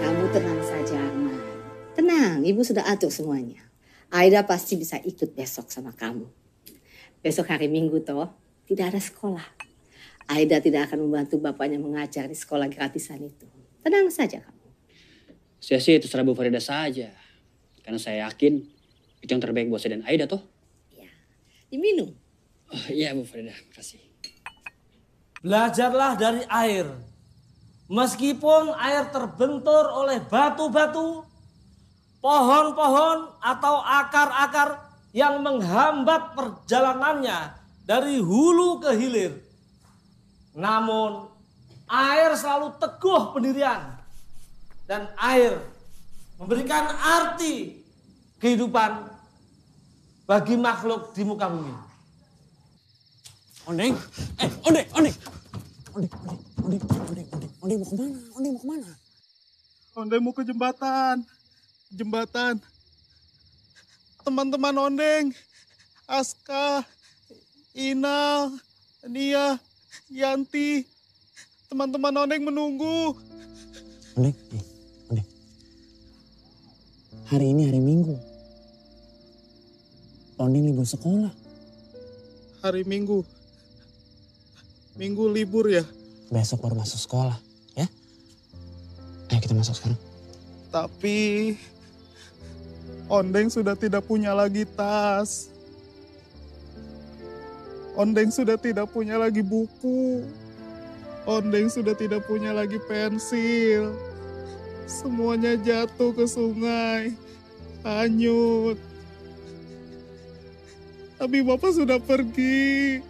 Kamu tenang saja, Arman. Tenang, Ibu sudah atur semuanya. Aida pasti bisa ikut besok sama kamu. Besok hari Minggu toh, tidak ada sekolah. Aida tidak akan membantu bapaknya mengajar di sekolah gratisan itu. Tenang saja kamu. Saya sih terserah Bu Farida saja. Karena saya yakin itu yang terbaik buat saya dan Aida toh. Diminum. Oh iya Bu Farida, makasih. Belajarlah dari air. Meskipun air terbentur oleh batu-batu, pohon-pohon atau akar-akar yang menghambat perjalanannya dari hulu ke hilir. Namun air selalu teguh pendirian. Dan air memberikan arti kehidupan bagi makhluk di muka bumi. Ondeng, Ondeng mau kemana? Ondeng mau ke jembatan. Teman-teman Ondeng, Aska, Inal, Nia, Yanti, teman-teman Ondeng menunggu. Ondeng. Hari ini hari Minggu. Ondeng libur sekolah. Hari Minggu. Minggu libur ya? Besok baru masuk sekolah, ya? Ayo kita masuk sekarang. Tapi Ondeng sudah tidak punya lagi tas. Ondeng sudah tidak punya lagi buku. Ondeng sudah tidak punya lagi pensil. Semuanya jatuh ke sungai. Hanyut. Tapi Bapak sudah pergi.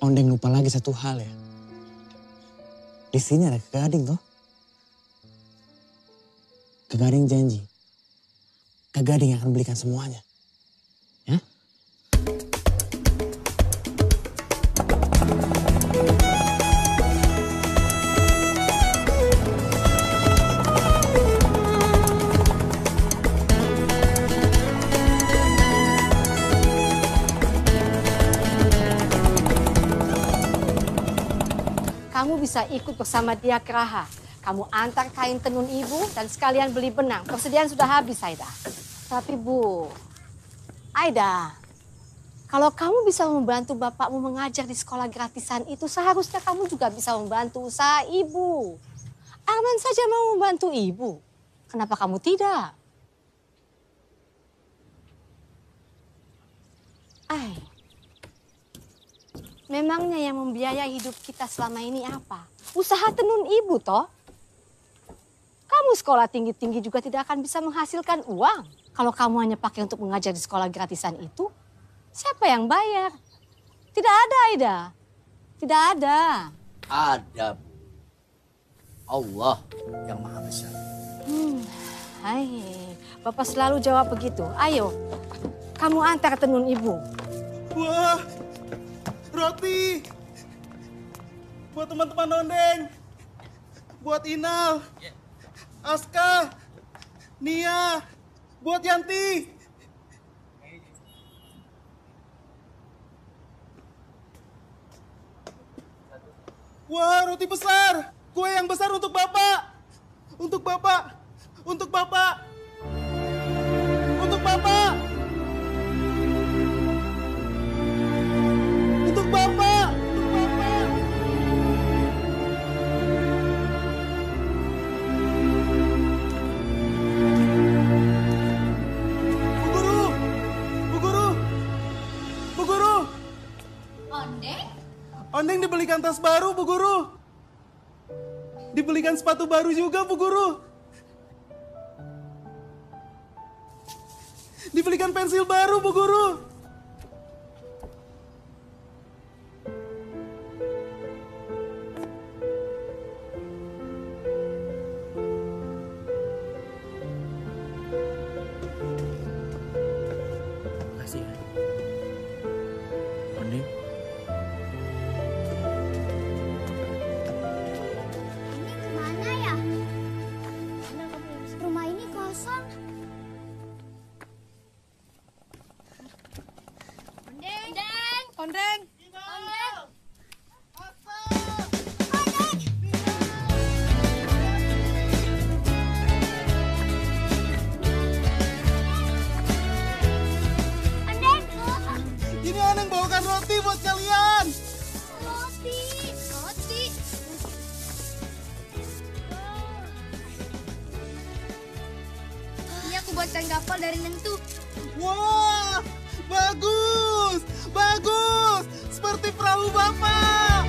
Ondeng lupa lagi satu hal ya. Di sini ada Kak Gading toh. Kak Gading janji. Kak Gading yang akan belikan semuanya. Ya? Kamu bisa ikut bersama dia ke Raha. Kamu antar kain tenun Ibu dan sekalian beli benang. Persediaan sudah habis, Aida. Tapi Bu, Aida, kalau kamu bisa membantu bapakmu mengajar di sekolah gratisan itu, seharusnya kamu juga bisa membantu usaha Ibu. Arman saja mau membantu Ibu. Kenapa kamu tidak? Memangnya yang membiayai hidup kita selama ini apa? Usaha tenun Ibu toh. Kamu sekolah tinggi-tinggi juga tidak akan bisa menghasilkan uang. Kalau kamu hanya pakai untuk mengajar di sekolah gratisan itu, siapa yang bayar? Tidak ada, Aida. Tidak ada. Ada, Bu. Allah yang Maha Besar. Hai, Bapak selalu jawab begitu. Ayo, kamu antar tenun Ibu. Wah, roti. Buat teman-teman Ondeng. Buat Inal. Aska. Nia. Buat Yanti. Wah, roti besar. Kue yang besar untuk Bapak. Untuk Bapak. Untuk Bapak. Untuk Bapak. Untuk Bapak. Ondeng dibelikan tas baru, Bu Guru. Dibelikan sepatu baru juga, Bu Guru. Dibelikan pensil baru, Bu Guru. Makasih ya. Ondeng. Mana ya? Rumah ini kosong. Ondeng. Ini Oneng bawakan roti buat kalian. Roti. Ini aku buatkan kapal dari lentu. Wah, bagus, bagus. Seperti perahu Bapak.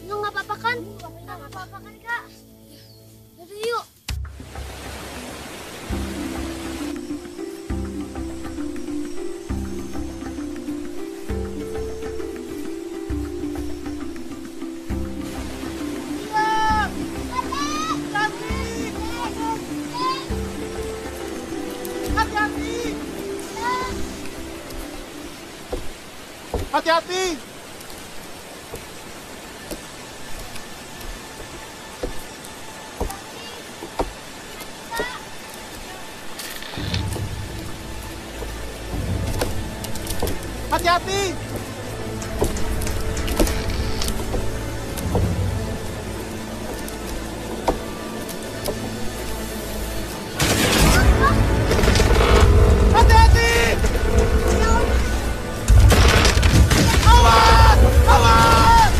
Nggak apa-apa kan? Nggak apa-apa kan, Kak? Yaudah, yuk. Hati-hati. Hati-hati. Hati-hati. Awas! Awas!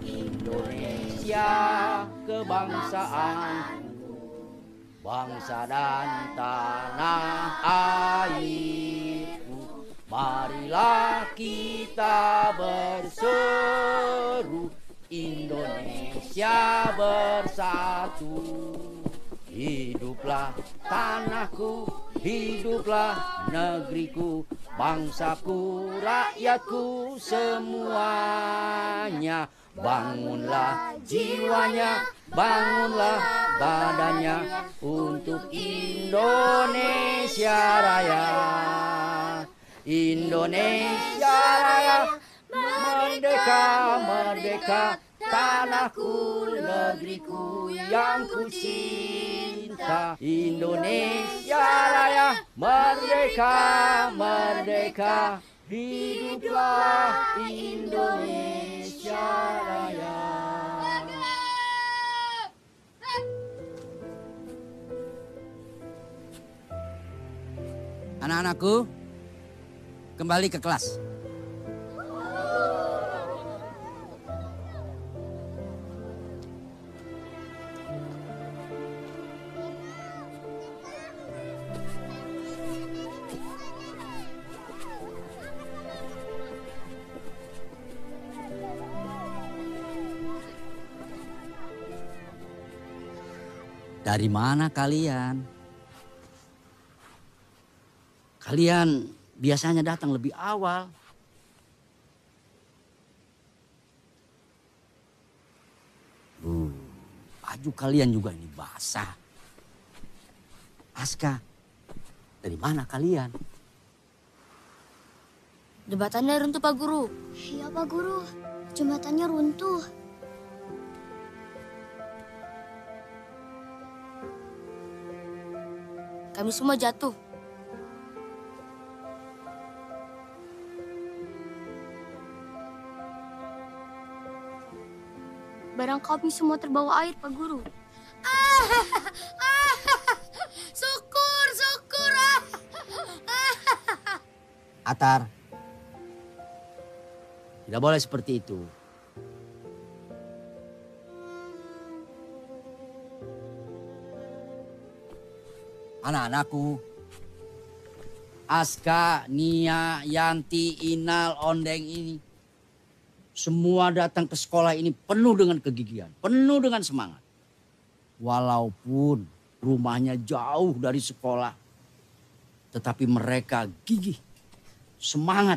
Indonesia kebangsaan, bangsa dan tanah airku. Marilah kita berseru, Indonesia bersatu. Hiduplah tanahku, hiduplah negeriku, bangsaku, rakyatku semuanya. Bangunlah jiwanya, bangunlah badannya untuk Indonesia Raya. Indonesia Raya, merdeka, merdeka, tanahku, negeriku yang ku cinta. Indonesia Raya, merdeka, merdeka, hiduplah Indonesia Raya. Anak-anakku, kembali ke kelas. Dari mana kalian? Kalian biasanya datang lebih awal. Baju kalian juga ini basah. Aska, dari mana kalian? Jembatannya runtuh, Pak Guru. Iya, Pak Guru. Jembatannya runtuh. Kami semua jatuh. Barang kami semua terbawa air, Pak Guru. Syukur, syukur. Atar, tidak boleh seperti itu. Anak-anakku, Aska, Nia, Yanti, Inal, Ondeng ini, semua datang ke sekolah ini penuh dengan kegigihan, penuh dengan semangat. Walaupun rumahnya jauh dari sekolah, tetapi mereka gigih, semangat,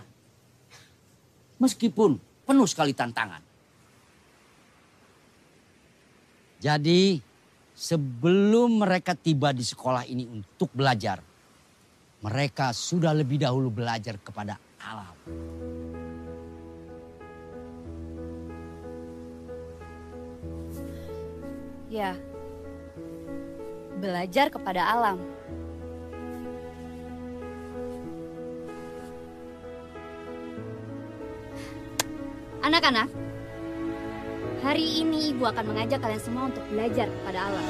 meskipun penuh sekali tantangan. Jadi sebelum mereka tiba di sekolah ini untuk belajar, mereka sudah lebih dahulu belajar kepada alam. Ya, belajar kepada alam. Anak-anak, hari ini Ibu akan mengajak kalian semua untuk belajar kepada alam.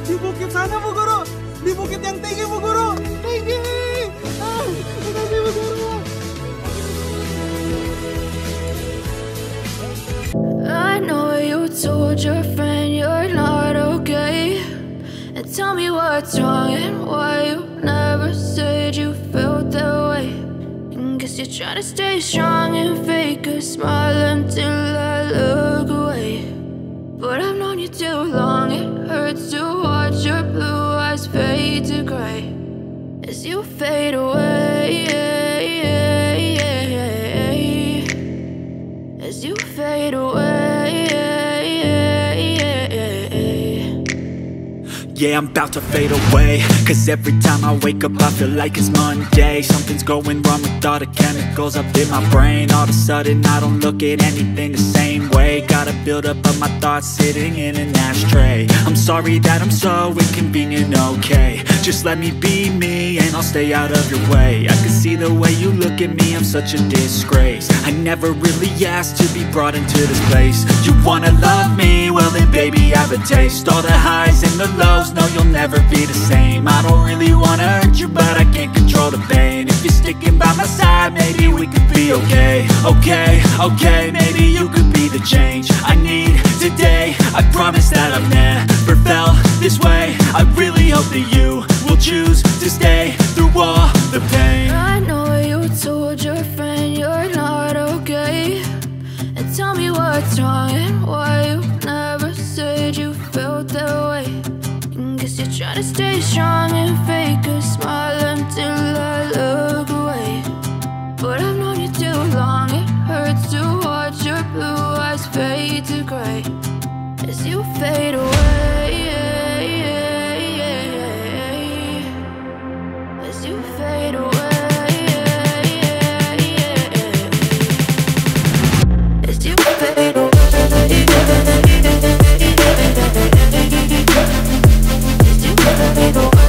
Di bukit sana, Bu Guru. Di bukit yang tinggi, Bu Guru. Tinggi. Makasih, Bu Guru. I know you told your friend you're not okay. And tell me what's wrong and why you never said you felt that way. And guess you're trying to stay strong and fake a smile until I look away. But I've known you too long, it hurts to watch your blue eyes fade to gray as you fade away. As you fade away. Yeah, I'm about to fade away, 'cause every time I wake up I feel like it's Monday. Something's going wrong with all the chemicals up in my brain. All of a sudden I don't look at anything the same way. Got a build up of my thoughts sitting in an ashtray. I'm sorry that I'm so inconvenient, okay. Just let me be me and I'll stay out of your way. I can see the way you look at me, I'm such a disgrace. I never really asked to be brought into this place. You wanna love me? Well then baby I have a taste. All the highs and the lows, no you'll never be the same. I don't really wanna hurt you but I can't control the pain. If you're sticking by my side maybe we could be okay. Okay, okay, maybe you could be the change I need today. I promise that I've never felt this way. I really hope that you will choose to stay through all the pain. I know you told your friend you're not okay. And tell me what's wrong and why you never said you felt that way. And guess you're trying to stay strong and fake a smile until I look away. But I've known you too long, it hurts to watch your blue eyes fade to gray as you fade away. As you fade away. As you fade away. As you fade away.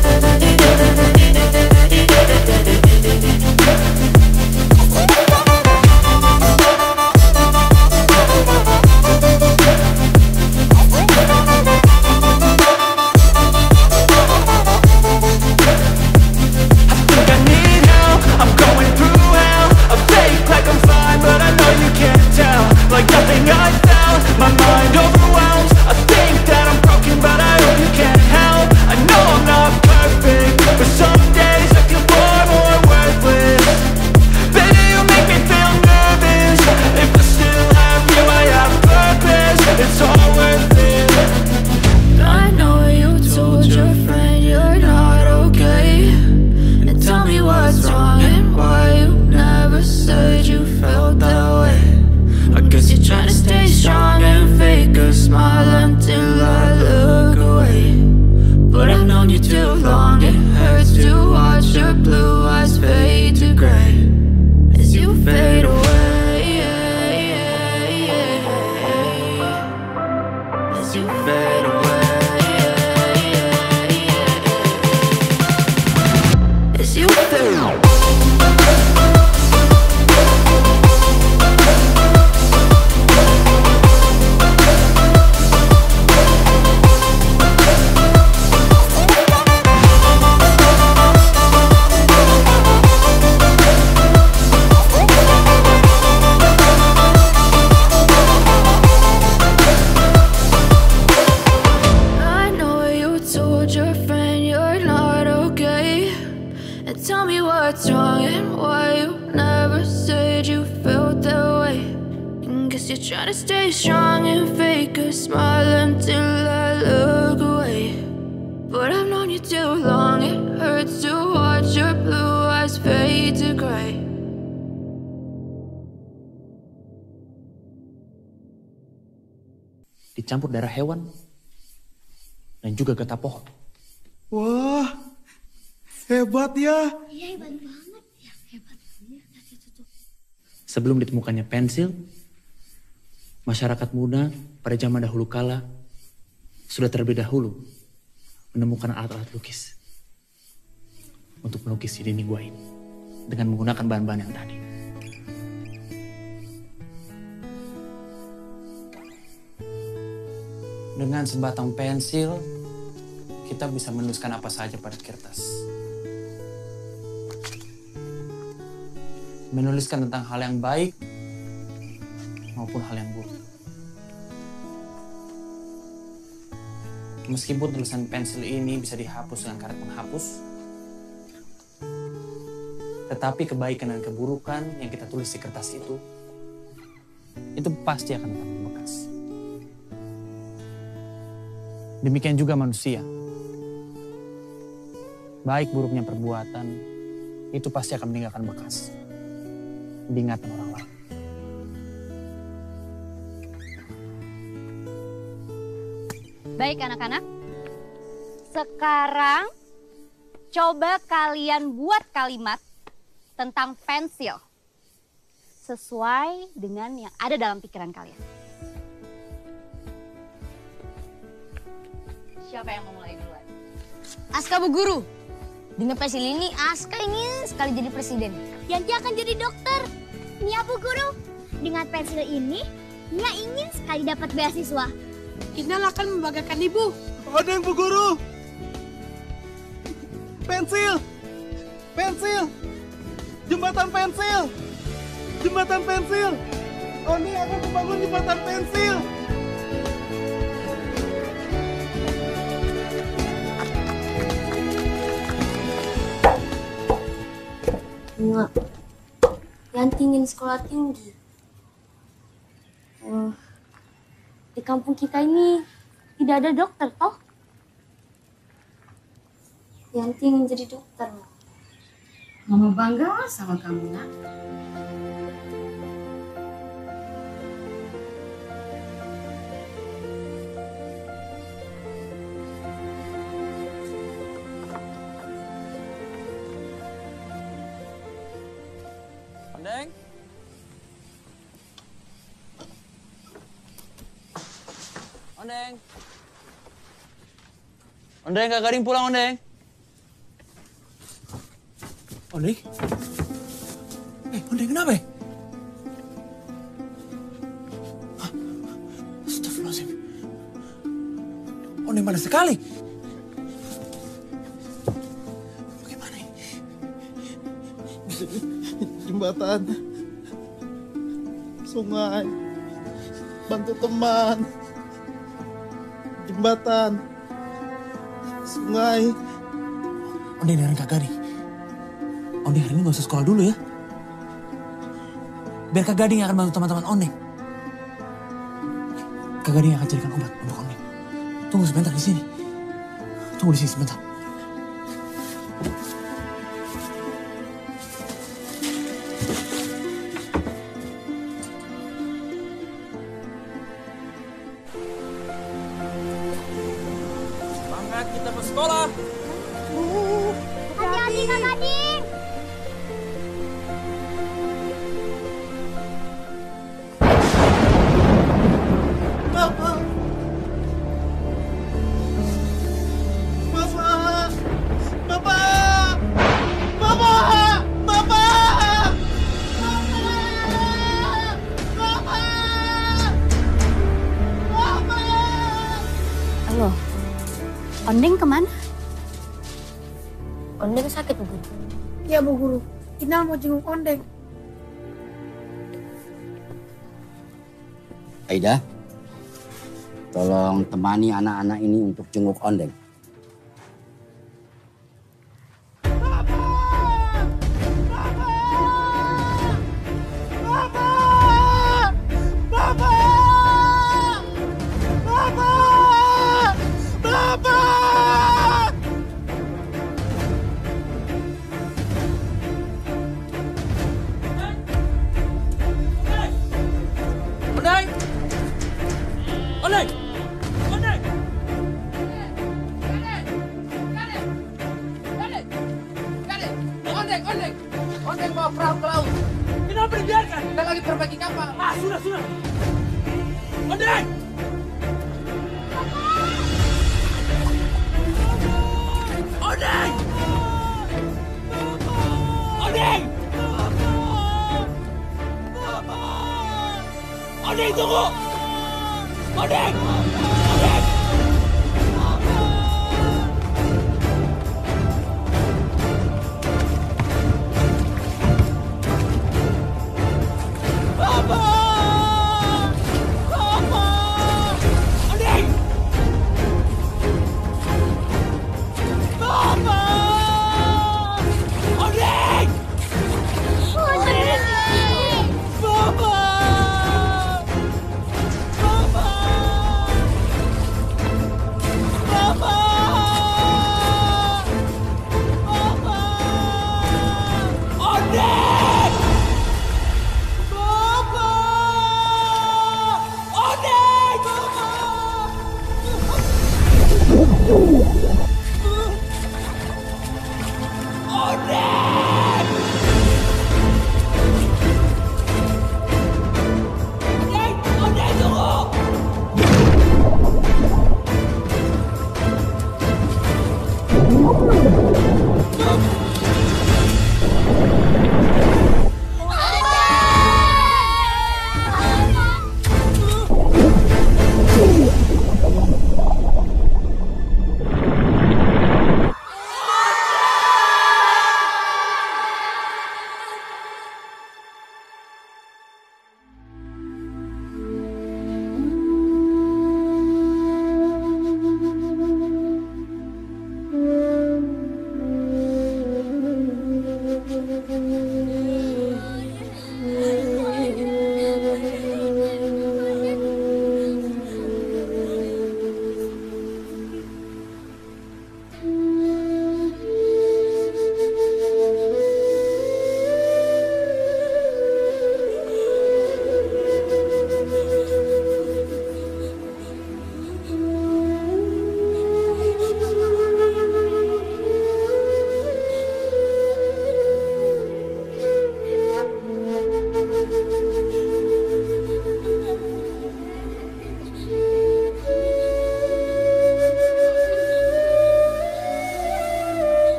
But I've known you too long. It hurts to watch your blue eyes fade to gray as you fade away. As you fade away. As you fade away. What's wrong and why you never said you felt that way? And guess you're trying to stay strong and fake a smile until I look away. But I've known you too long, it hurts to watch your blue eyes fade to gray. Dicampur darah hewan dan juga getah pohon. Wah, hebat ya. Iya, hebat banget. Ya, hebat. Sebelum ditemukannya pensil, masyarakat Muna pada zaman dahulu kala sudah terlebih dahulu menemukan alat-alat lukis untuk melukis di dinding gua ini dengan menggunakan bahan-bahan yang tadi. Dengan sebatang pensil, kita bisa menuliskan apa saja pada kertas. Menuliskan tentang hal yang baik maupun hal yang buruk. Meskipun tulisan pensil ini bisa dihapus dengan karet penghapus, tetapi kebaikan dan keburukan yang kita tulis di kertas itu pasti akan tetap membekas. Demikian juga manusia. Baik buruknya perbuatan, itu pasti akan meninggalkan bekas di ingatan orang lain. Baik anak-anak, sekarang coba kalian buat kalimat tentang pensil sesuai dengan yang ada dalam pikiran kalian. Siapa yang mau mulai duluan? Aska Bu Guru. Dengan pensil ini Aska ingin sekali jadi presiden. Yanti akan jadi dokter. Nia Bu Guru. Dengan pensil ini, Nia ingin sekali dapat beasiswa. Inal akan membanggakan ibu. Ada yang Bu Guru. Pensil. Pensil. Jembatan pensil. Jembatan pensil. Oni akan membangun jembatan pensil. Enggak. Yanti ingin sekolah tinggi. Di kampung kita ini tidak ada dokter, toh? Yanti ingin jadi dokter. Mama bangga sama kamu, nak. Ondeng? Ondeng? Ondeng, Kak Gading pulang, Ondeng. Ondeng? Ondeng kenapa ya? Astagfirullahaladzim. Ondeng panas sekali. Bagaimana ini? Jembatan. Sungai. Bantu teman. Jembatan. Sungai. Ondeng dengerin Kak Gading. Ondeng hari ini gak usah sekolah dulu ya. Biar Kak Gading yang akan bantu teman-teman Ondeng. Kak Gading akan carikan obat untuk Ondeng. Tunggu sebentar di sini. Tunggu di sini sebentar. Semangat kita bersekolah. Hati-hati Kak Gading. Bapak. Bapak. Bapak. Bapak. Bapak. Halo, Ondeng kemana? Ondeng sakit, Bu Guru. Iya, Bu Guru. Inal mau jenguk Ondeng. Aida, tolong temani anak-anak ini untuk jenguk Ondeng. Ondeng! Ondeng! Ondeng! Ondeng bawa perahu ke laut. Kenapa dibiarkan? Kita lagi perbaiki kapal. Sudah. Ondeng! Ondeng! Ondeng! Ondeng, tunggu! Ondeng! Ondeng!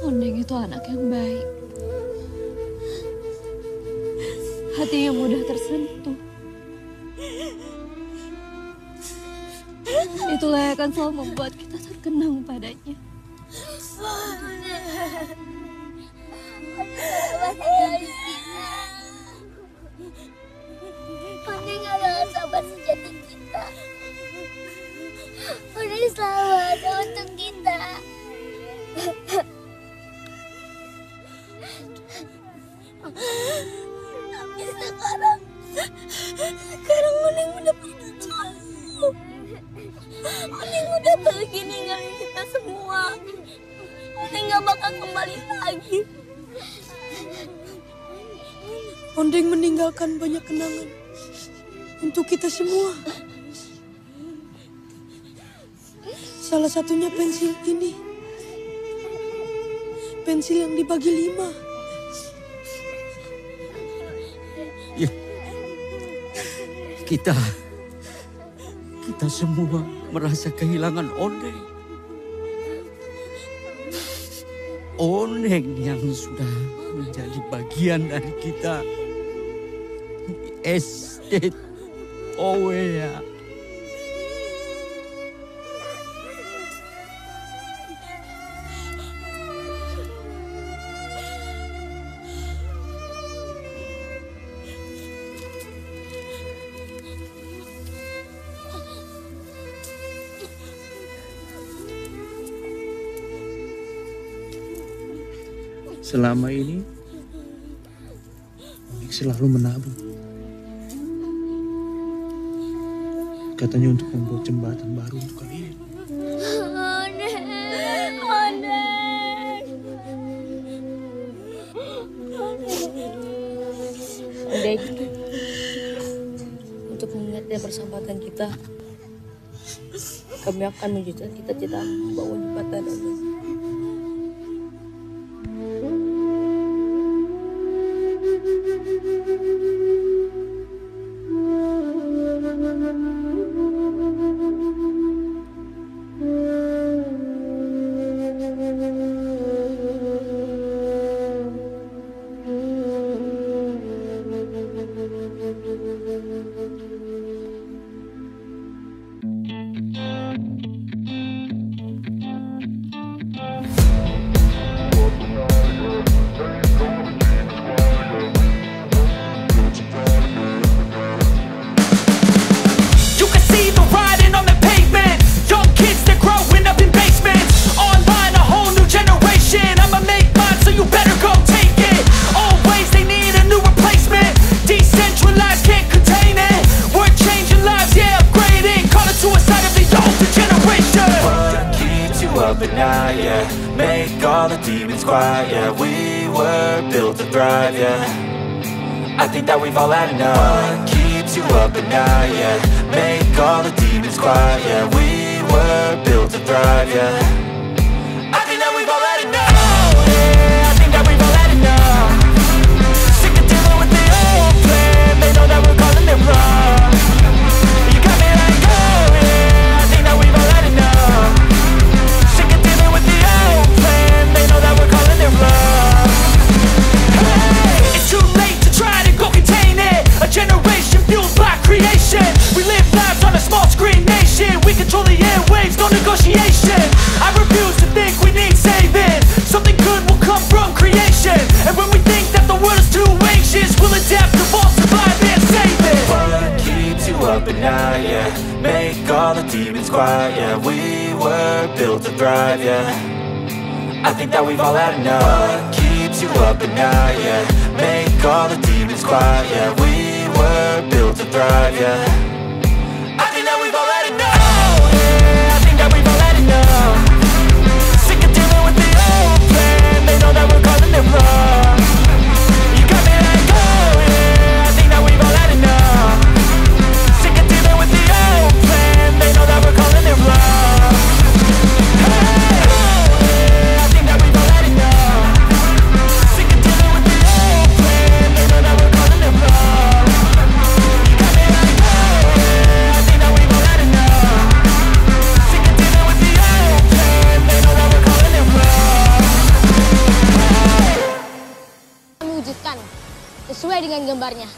Ondeng itu anak yang baik. Hatinya mudah tersentuh. Itulah yang akan selalu membuat kita terkenang padanya. Ondeng adalah sahabat sejati kita. Ondeng selalu ada untuk kita. Tapi sekarang Ondeng udah pergi jauh. Ondeng udah pergi ninggalin kita semua. Ondeng gak bakal kembali lagi. Ondeng meninggalkan banyak kenangan untuk kita semua. Salah satunya pensil ini. Pensil yang dibagi 5. Ya, kita semua merasa kehilangan Ondeng. Ondeng yang sudah menjadi bagian dari kita. Estet Owea. Selama ini, Ondeng selalu menabung. Katanya untuk membuat jembatan baru untuk kalian. Ondeng, untuk mengingatkan persahabatan kita, kami akan mewujudkan cita-cita membangun jembatan, Ondeng. I think that we've all had enough. What keeps you up at night, yeah? Make all the demons quiet, yeah. We were built to thrive, yeah. I think that we've all had enough, yeah. I think that we've all had enough. Sick of dealing with the old plan. They know that we're calling it wrong. You got me like, oh yeah. I think that we've all had enough. Sick of dealing with the old plan. They know that we're calling it wrong. Hey, it's too late to try to go contain it. A generation fueled by creation. We live lives on a small screen nation. We control the airwaves, no negotiation. I refuse to think we need saving. Something good will come from creation. And when we think that the world is too anxious, we'll adapt, evolve, survive and save it. What keeps you up at night, yeah? Make all the demons quiet, yeah. We were built to thrive, yeah. I think that we've all had enough. What keeps you up at night, yeah? Make all the demons quiet, yeah. We were built to thrive, yeah. I think that we've all had enough, yeah. I think that we've all had enough. Sick of dealing with the old plan. They know that we're calling it wrong. You got me like, oh yeah. I think that we've all had enough. Sick of dealing with the old plan. They know that we're calling it wrong. Hey, oh yeah. I think that we've all had enough. Sick of dealing with the old plan. They know that we're calling it wrong. You got me like, oh yeah. I think that we've all had enough. Sick of dealing with the old plan. They know that we're calling it wrong. Mewujudkan sesuai dengan gambarnya.